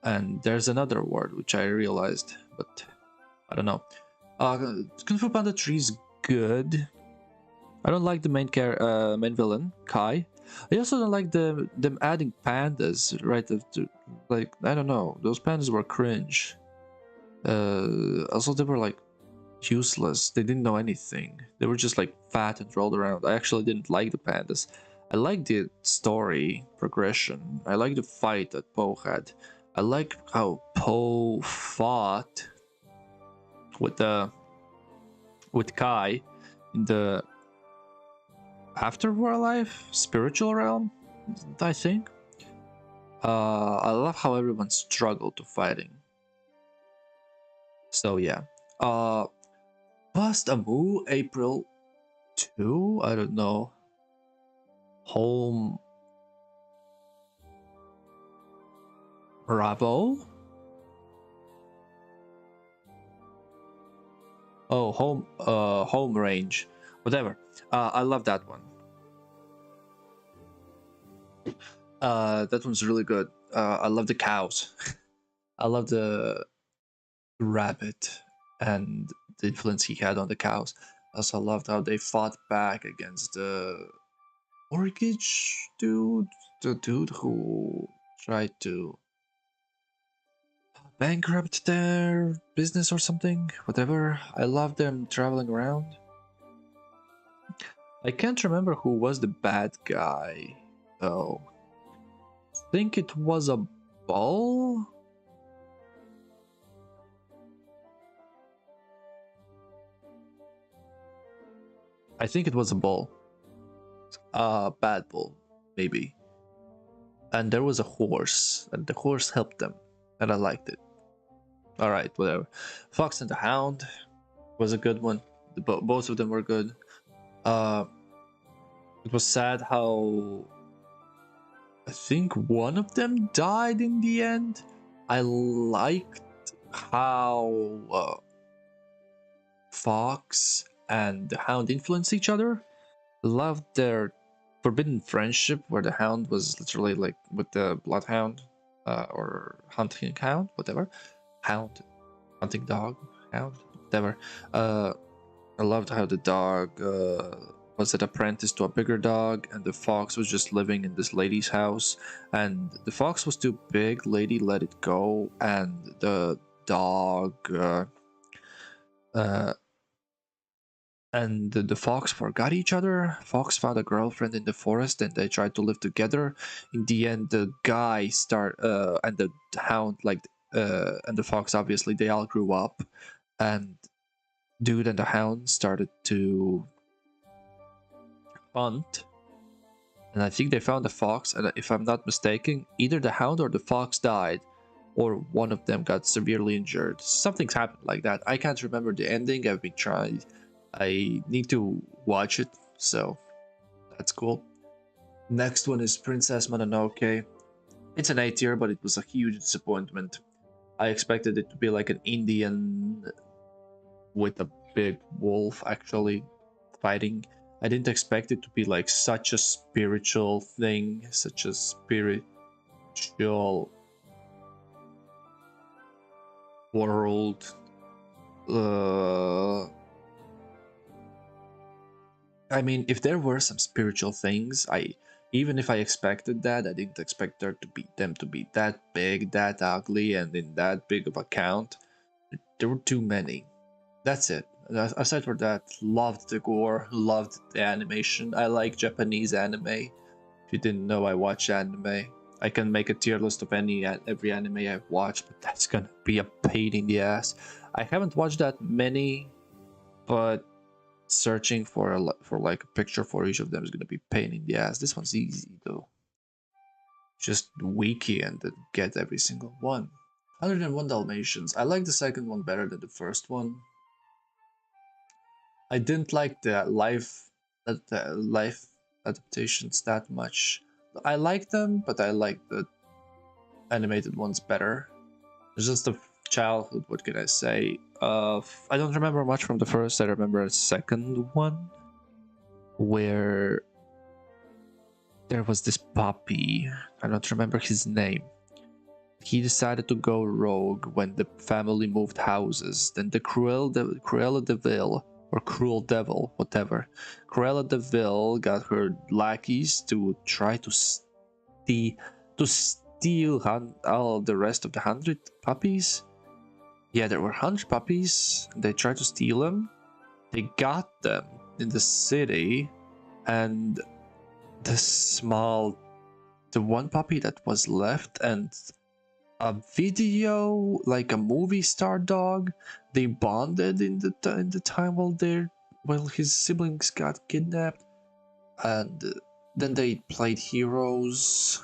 And there's another word which I realized, but I don't know. Kung Fu Panda 3 is good. I don't like the main villain, Kai. I also don't like them adding pandas right after, like, I don't know, those pandas were cringe. Also they were like useless. They didn't know anything. They were just like fat and rolled around. I actually didn't like the pandas. I liked the story progression. I liked the fight that Po had. I like how Po fought with Kai in the afterlife spiritual realm, I think. I love how everyone struggled to fighting. So yeah. Bust a Moo April 2? I don't know. Home Bravo? Oh, home range. Whatever. I love that one. That one's really good. I love the cows. I love the rabbit and the influence he had on the cows. I also loved how they fought back against the mortgage dude, the dude who tried to bankrupt their business or something. Whatever. I love them traveling around. I can't remember who was the bad guy though. I think it was a bull. I think it was a bull. Bad bull, maybe. And there was a horse, and the horse helped them, and I liked it. Alright, whatever. Fox and the Hound was a good one. Both of them were good. It was sad how I think one of them died in the end. I liked how Fox and the Hound influence each other. Loved their forbidden friendship, where the hound was literally like with the bloodhound, or hunting hound, whatever, hound, hunting dog, hound, whatever. I loved how the dog was an apprentice to a bigger dog, and the fox was just living in this lady's house, and the fox was too big. Lady let it go, and the dog and the fox forgot each other. Fox found a girlfriend in the forest, and they tried to live together. In the end, the guy and the hound, and the fox, obviously, they all grew up, and dude and the hound started to hunt. And I think they found the fox, and if I'm not mistaken, either the hound or the fox died, or one of them got severely injured. Something's happened like that. I can't remember the ending. I've been trying. I need to watch it, so that's cool. Next one is Princess Mononoke. It's an A tier, but it was a huge disappointment. I expected it to be like an Indian with a big wolf actually fighting. I didn't expect it to be like such a spiritual thing, such a spiritual world. I mean, if there were some spiritual things, even if I expected that, I didn't expect them to be that big, that ugly, and in that big of a count. There were too many. That's it. Aside from that, loved the gore, loved the animation. I like Japanese anime. If you didn't know, I watch anime. I can make a tier list of every anime I've watched, but that's gonna be a pain in the ass. I haven't watched that many, but searching for like a picture for each of them is gonna be pain in the ass. This one's easy though. Just wiki and then get every single one. 101 Dalmatians. I like the second one better than the first one. I didn't like the life adaptations that much. I like them, but I like the animated ones better. It's just a childhood. What can I say? I don't remember much from the first. I remember a second one where there was this puppy. I don't remember his name. He decided to go rogue when the family moved houses. Then the Cruella de Vil, or Cruel Devil, whatever. Cruella de Vil got her lackeys to try to steal all the rest of the 100 puppies. Yeah, there were 100 puppies. They tried to steal them. They got them in the city, and the one puppy that was left, and a video, like a movie star dog, they bonded in the time while his siblings got kidnapped, and then they played heroes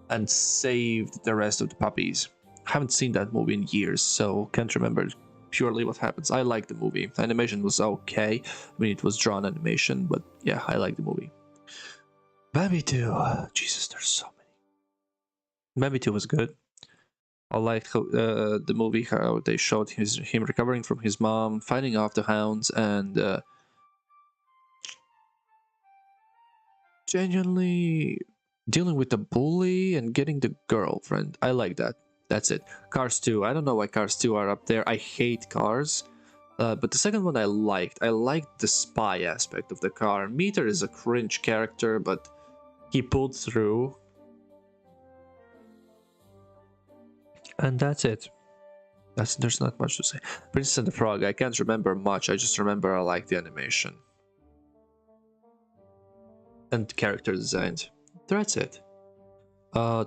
and saved the rest of the puppies. I haven't seen that movie in years, so can't remember purely what happens. I like the movie. The animation was okay. I mean, it was drawn animation, but yeah, I like the movie. Bambi 2. Jesus, there's so many. Bambi 2 was good. I liked how, the movie, how they showed him recovering from his mom, fighting off the hounds, and genuinely dealing with the bully and getting the girlfriend. I like that. That's it. Cars 2. I don't know why Cars 2 are up there. I hate Cars. But the second one I liked. I liked the spy aspect of the car. Meter is a cringe character, but he pulled through. And that's it. There's not much to say. Princess and the Frog. I can't remember much. I just remember I liked the animation. And character designs. That's it.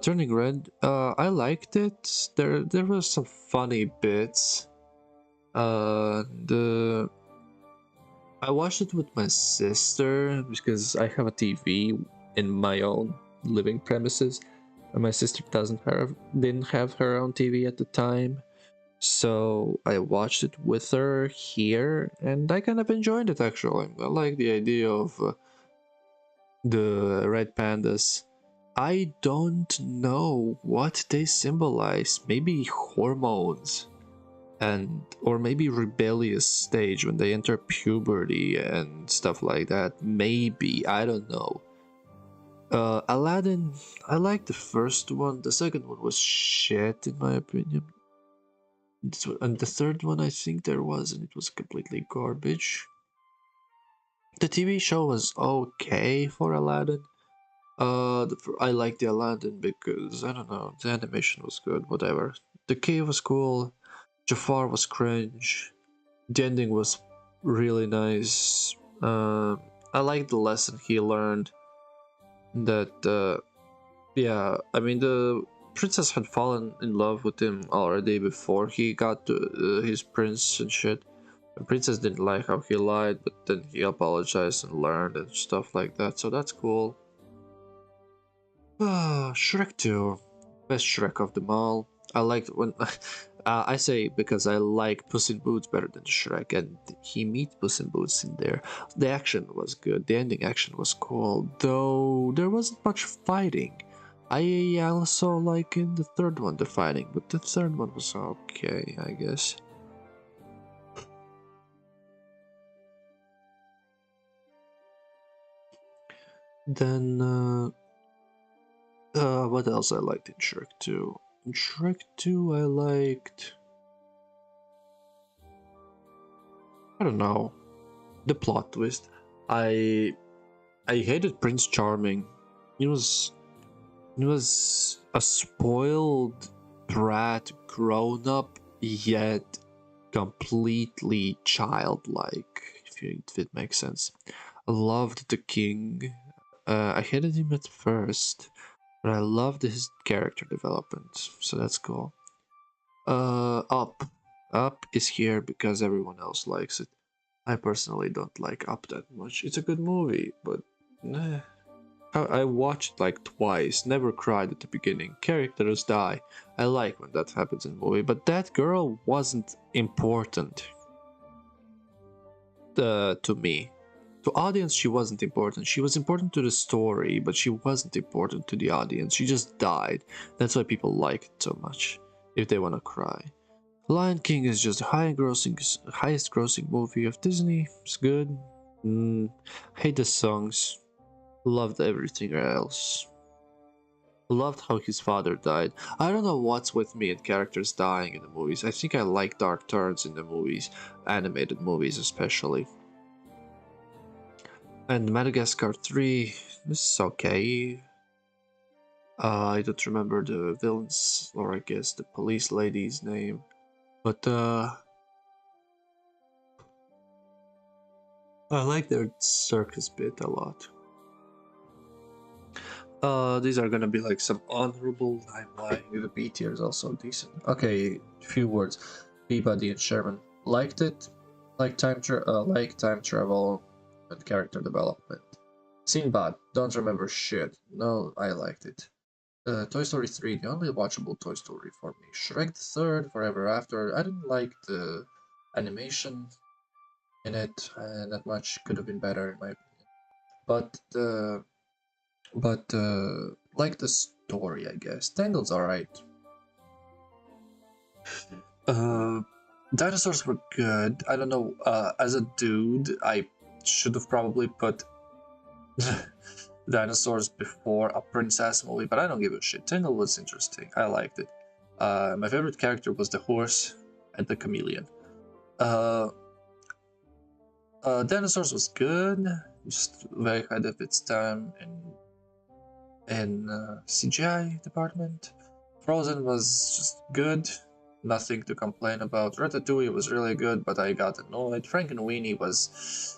Turning Red, I liked it. There were some funny bits. I watched it with my sister because I have a TV in my own living premises, and my sister didn't have her own TV at the time, so I watched it with her here, and I kind of enjoyed it actually. I like the idea of the red pandas. I don't know what they symbolize. Maybe hormones. and or maybe rebellious stage when they enter puberty and stuff like that. Maybe, I don't know. Aladdin, I like the first one. The second one was shit in my opinion. And the third one, I think there was, and it was completely garbage. The TV show was okay for Aladdin. I like the Aladdin because I don't know, the animation was good. Whatever. The cave was cool. Jafar was cringe. The ending was really nice. I like the lesson he learned. That yeah, I mean the princess had fallen in love with him already before he got to his prince and shit. The princess didn't like how he lied, but then he apologized and learned and stuff like that. So that's cool. Shrek 2. Best Shrek of them all. I liked when I say because I like Puss in Boots better than Shrek, and he meets Puss in Boots in there. The action was good. The ending action was cool, though there wasn't much fighting. I also like in the third one the fighting, but the third one was okay, I guess. Then what else I liked in Shrek 2? In Shrek 2 I liked, I don't know, the plot twist. I hated Prince Charming. He was a spoiled brat, grown up yet completely childlike. If it makes sense. I loved the king. I hated him at first, but I loved his character development, so that's cool. Up. Up is here because everyone else likes it. I personally don't like Up that much. It's a good movie, but I watched like twice, never cried at the beginning. Characters die. I like when that happens in a movie, but that girl wasn't important to me. To audience, she wasn't important. She was important to the story, but she wasn't important to the audience. She just died. That's why people like it so much, if they want to cry. Lion King is just the highest grossing movie of Disney. It's good. Hate the songs. Loved everything else. Loved how his father died. I don't know what's with me and characters dying in the movies. I think I like dark turns in the movies, animated movies especially. And Madagascar 3, this is okay. I don't remember the villain's, or I guess the police lady's name, but I like their circus bit a lot. These are gonna be like some honorable LimeDye. The B tier is also decent. Okay, few words. Peabody and Sherman liked it. Like time travel and character development. Sinbad, don't remember shit. No, I liked it. Toy Story 3, the only watchable Toy Story for me. Shrek the Third, Forever After. I didn't like the animation in it, and that much could have been better in my opinion. But like the story, I guess. Tangled's alright. Dinosaurs were good. I don't know. As a dude, I should have probably put dinosaurs before a princess movie, but I don't give a shit. Tangle was interesting. I liked it. My favorite character was the horse and the chameleon. Dinosaurs was good, just very ahead of its time in CGI department. Frozen was just good, nothing to complain about. Ratatouille was really good, but I got annoyed. Frankenweenie was,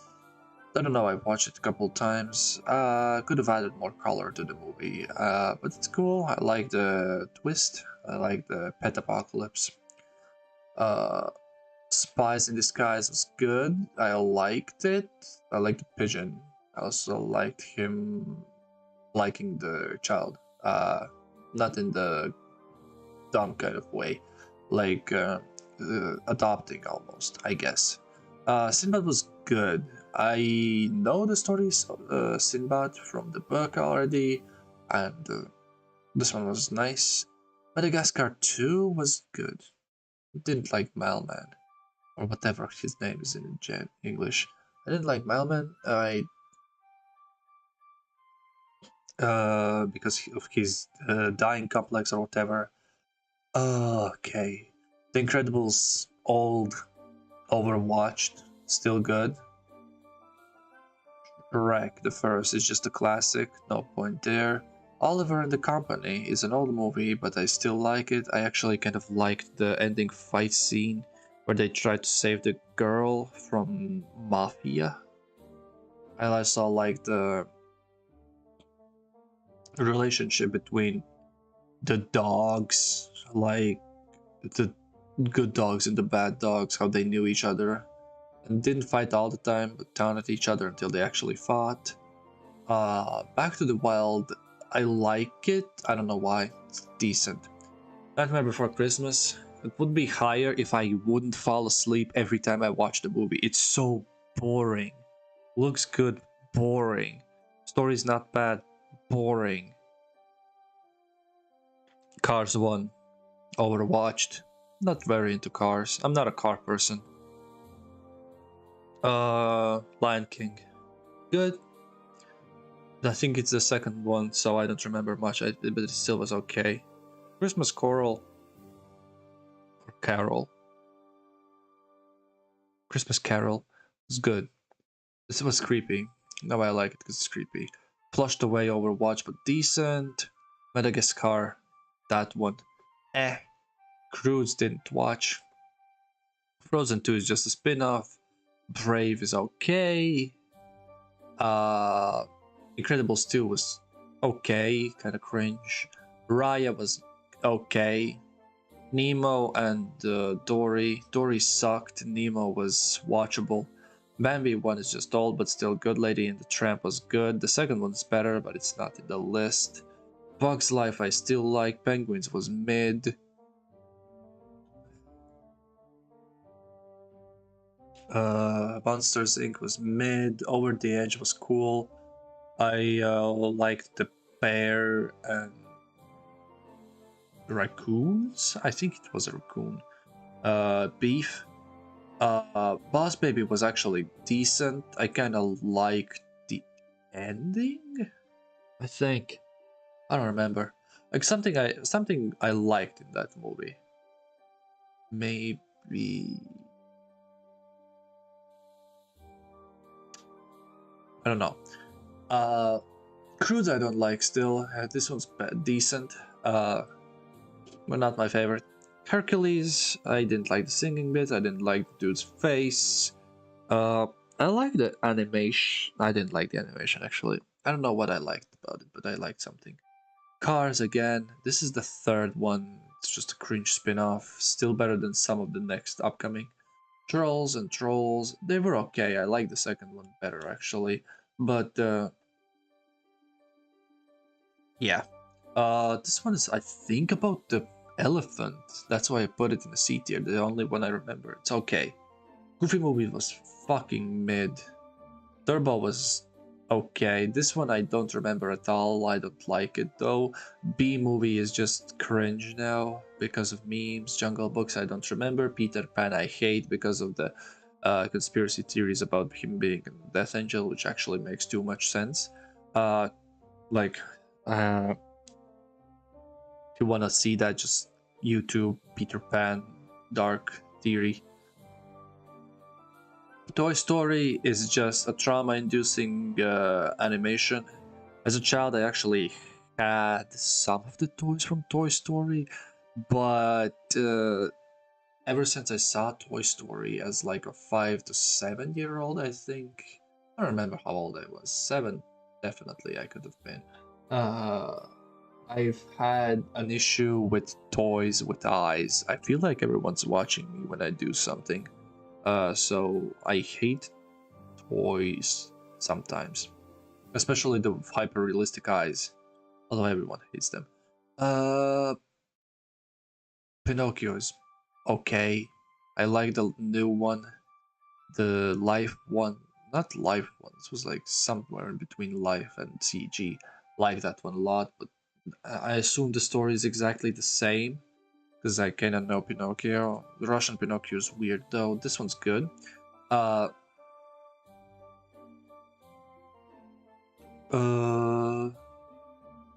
I don't know, I watched it a couple times. Could have added more color to the movie, but it's cool. I like the twist. I like the pet apocalypse. Spies in Disguise was good. I liked it. I liked the pigeon. I also liked him liking the child. Not in the dumb kind of way, like adopting almost, I guess. Sinbad was good. I know the stories of Sinbad from the book already, and this one was nice. Madagascar 2 was good. Didn't like Mailman, or whatever his name is in English. I didn't like Mailman. Because of his dying complex or whatever. Okay. The Incredibles, old, overwatched, still good. Shrek, the first, is just a classic, no point there. Oliver and the Company is an old movie, but I still like it. I actually kind of liked the ending fight scene where they tried to save the girl from Mafia. I also like the relationship between the dogs, like the good dogs and the bad dogs, how they knew each other and didn't fight all the time, but taunted each other until they actually fought. Back to the Wild, I like it. I don't know why. It's decent. Nightmare Before Christmas. It would be higher if I wouldn't fall asleep every time I watch the movie. It's so boring. Looks good, boring. Story's not bad, boring. Cars 1, overwatched. Not very into cars. I'm not a car person. Lion King. Good. I think it's the second one, so I don't remember much, but it still was okay. Christmas Carol. Or Carol. Christmas Carol was good. This was creepy. Now I like it because it's creepy. Flushed away Overwatch, but decent. Madagascar. That one. Cruise didn't watch. Frozen 2 is just a spin-off. Brave is okay. Incredibles 2 was okay, kind of cringe. Raya was okay. Nemo and Dory. Dory sucked. Nemo was watchable. Bambi 1 is just old but still good. Lady and the Tramp was good. The second one's better, but it's not in the list. Bug's Life I still like. Penguins was mid. Monsters Inc. was mid. Over the Edge was cool. I liked the bear and raccoons. I think it was a raccoon. Beef. Boss Baby was actually decent. I kind of liked the ending. I think. I don't remember. Like something I liked in that movie. Maybe. I don't know. Cruise I don't like still. This one's decent. But not my favorite. Hercules, I didn't like the singing bit. I didn't like the dude's face. I like the animation. I didn't like the animation actually. I don't know what I liked about it, but I liked something. Cars again. This is the third one. It's just a cringe spin-off. Still better than some of the next upcoming. Trolls and Trolls. They were okay. I like the second one better actually. But yeah. This one is I think about the elephant. That's why I put it in the C tier. The only one I remember. It's okay. Goofy Movie was fucking mid. Turbo was okay. This one I don't remember at all. I don't like it though. B Movie is just cringe now because of memes. Jungle Books I don't remember. Peter Pan I hate because of the conspiracy theories about him being a Death Angel, which actually makes too much sense. Like, if you want to see that, just YouTube Peter Pan Dark Theory. Toy Story is just a trauma-inducing animation. As a child, I actually had some of the toys from Toy Story, but ever since I saw Toy Story as like a 5 to 7 year old, I think. I don't remember how old I was. 7, definitely, I could have been. I've had an issue with toys with eyes. I feel like everyone's watching me when I do something. So I hate toys sometimes, especially the hyper realistic eyes. Although everyone hates them. Pinocchio is okay. I like the new one, the live one, not live one. This was like somewhere in between live and CG. Like that one a lot, but I assume the story is exactly the same. because I kinda know Pinocchio. The Russian Pinocchio is weird though. This one's good. Uh,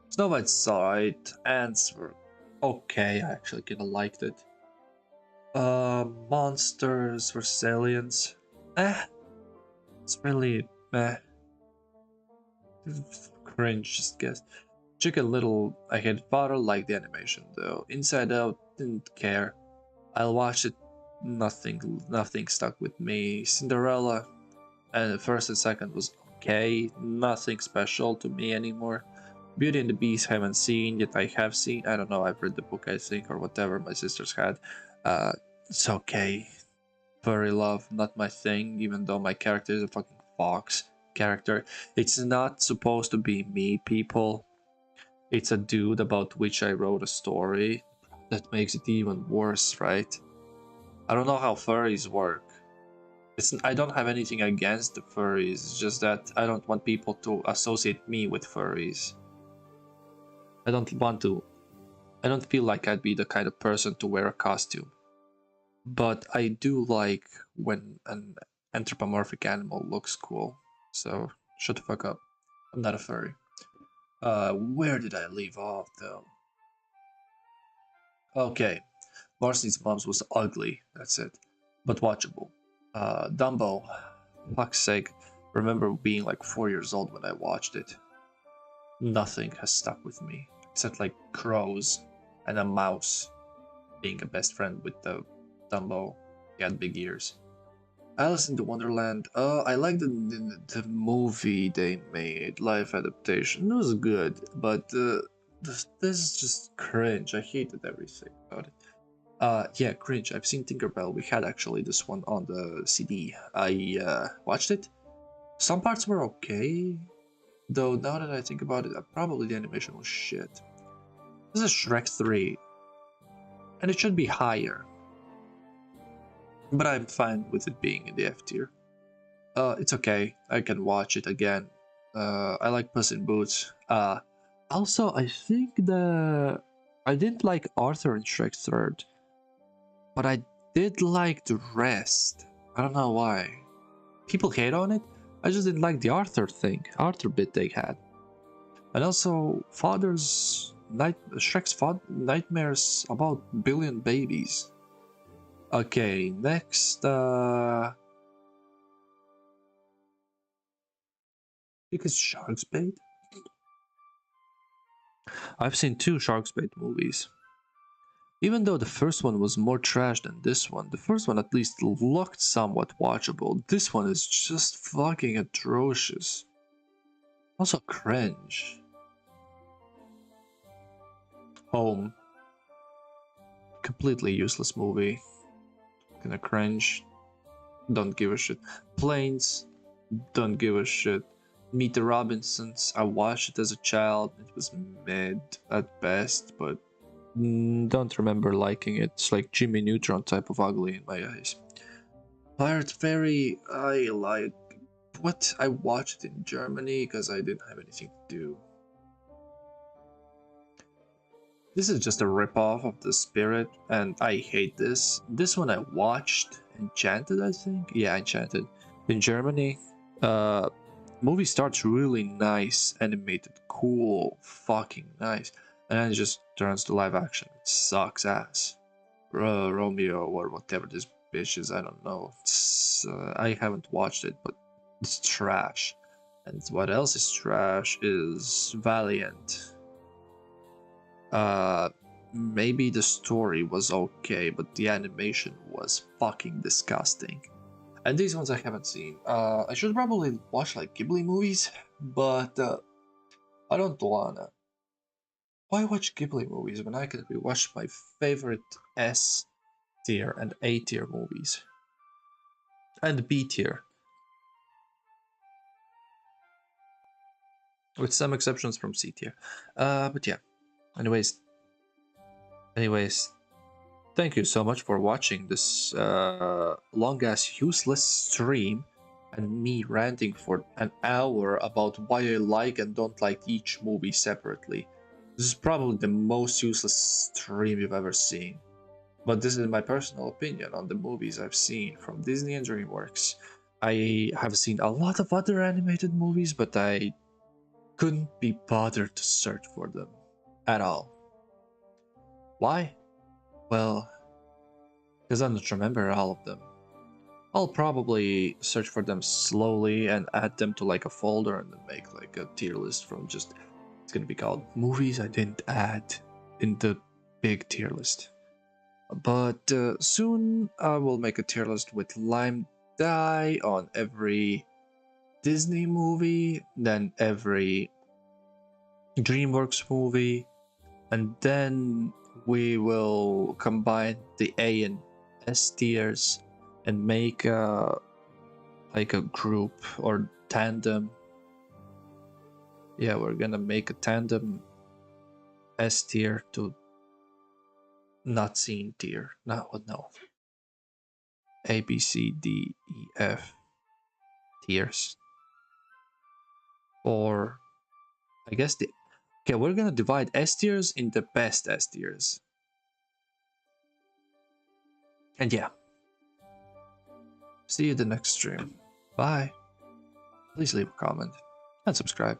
Snow White's alright. Ants were okay. I actually kinda liked it. Monsters vs Aliens. It's really cringe, just guess. Chicken Little, I had father liked the animation though. Inside Out, didn't care. I'll watch it. Nothing stuck with me. Cinderella, and the first and second was okay. Nothing special to me anymore. Beauty and the Beast haven't seen yet. I have seen. I don't know. I've read the book, I think, or whatever my sisters had. It's okay. Furry love, not my thing. Even though my character is a fucking fox character, it's not supposed to be me, people. It's a dude about which I wrote a story. That makes it even worse, right? I don't know how furries work. I don't have anything against the furries, it's just that I don't want people to associate me with furries. I don't feel like I'd be the kind of person to wear a costume. But I do like when an anthropomorphic animal looks cool. So, shut the fuck up. I'm not a furry. Where did I leave off, though? Okay. Marcy's Moms was ugly, that's it. But watchable. Dumbo, fuck's sake. Remember being like 4 years old when I watched it. Nothing has stuck with me, except like crows and a mouse being a best friend with the Dumbo. He had big ears. Alice in the Wonderland. I like the movie they made, live adaptation. It was good, but this is just cringe. I hated everything about it. Yeah, cringe. I've seen Tinkerbell. We had actually this one on the CD. I watched it. Some parts were okay, though now that I think about it, probably the animation was shit. This is Shrek 3, and it should be higher. But I'm fine with it being in the F tier. It's okay. I can watch it again. I like Puss in Boots. Also, I think I didn't like Arthur in Shrek 3rd, but I did like the rest. I don't know why. People hate on it. I just didn't like the Arthur bit they had. And also, Shrek's nightmares about billion babies. Okay, next, because Shark's Bait? I've seen 2 Shark's Bait movies. Even though the first one was more trash than this one, the first one at least looked somewhat watchable. This one is just fucking atrocious. Also cringe. Home. Completely useless movie. Kinda cringe. Don't give a shit. Planes. Don't give a shit. Meet the Robinsons. I watched it as a child. It was mid at best, but don't remember liking it. It's like Jimmy Neutron type of ugly in my eyes. Pirate Fairy, I like. What? I watched it in Germany because I didn't have anything to do. This is just a ripoff of The Spirit, and I hate this. This one I watched. Enchanted, I think? Yeah, Enchanted. In Germany. Movie starts really nice, animated, cool, fucking nice. And then it just turns to live action. It sucks ass. Romeo or whatever this bitch is, I don't know. I haven't watched it, but it's trash. And what else is trash is Valiant. Maybe the story was okay, but the animation was fucking disgusting. And these ones I haven't seen. I should probably watch like Ghibli movies, but I don't wanna. Why watch Ghibli movies when I can rewatch my favorite S tier and A tier movies? And B tier. With some exceptions from C tier. But yeah. Anyways, thank you so much for watching this long-ass useless stream and me ranting for an hour about why I like and don't like each movie separately. This is probably the most useless stream you've ever seen. But this is my personal opinion on the movies I've seen from Disney and DreamWorks. I have seen a lot of other animated movies, but I couldn't be bothered to search for them at all. Why? Well, because I don't remember all of them. I'll probably search for them slowly and add them to like a folder and then make like a tier list from just, it's gonna be called movies I didn't add in the big tier list. But soon I will make a tier list with LimeDye on every Disney movie, then every DreamWorks movie, and then we will combine the A and S tiers and make like a group or tandem. Yeah, we're gonna make a tandem S tier to not seen tier. No. A, B, C, D, E, F tiers. Or I guess the, okay, we're gonna divide S tiers into best S tiers. And yeah. See you the next stream. Bye. Please leave a comment and subscribe.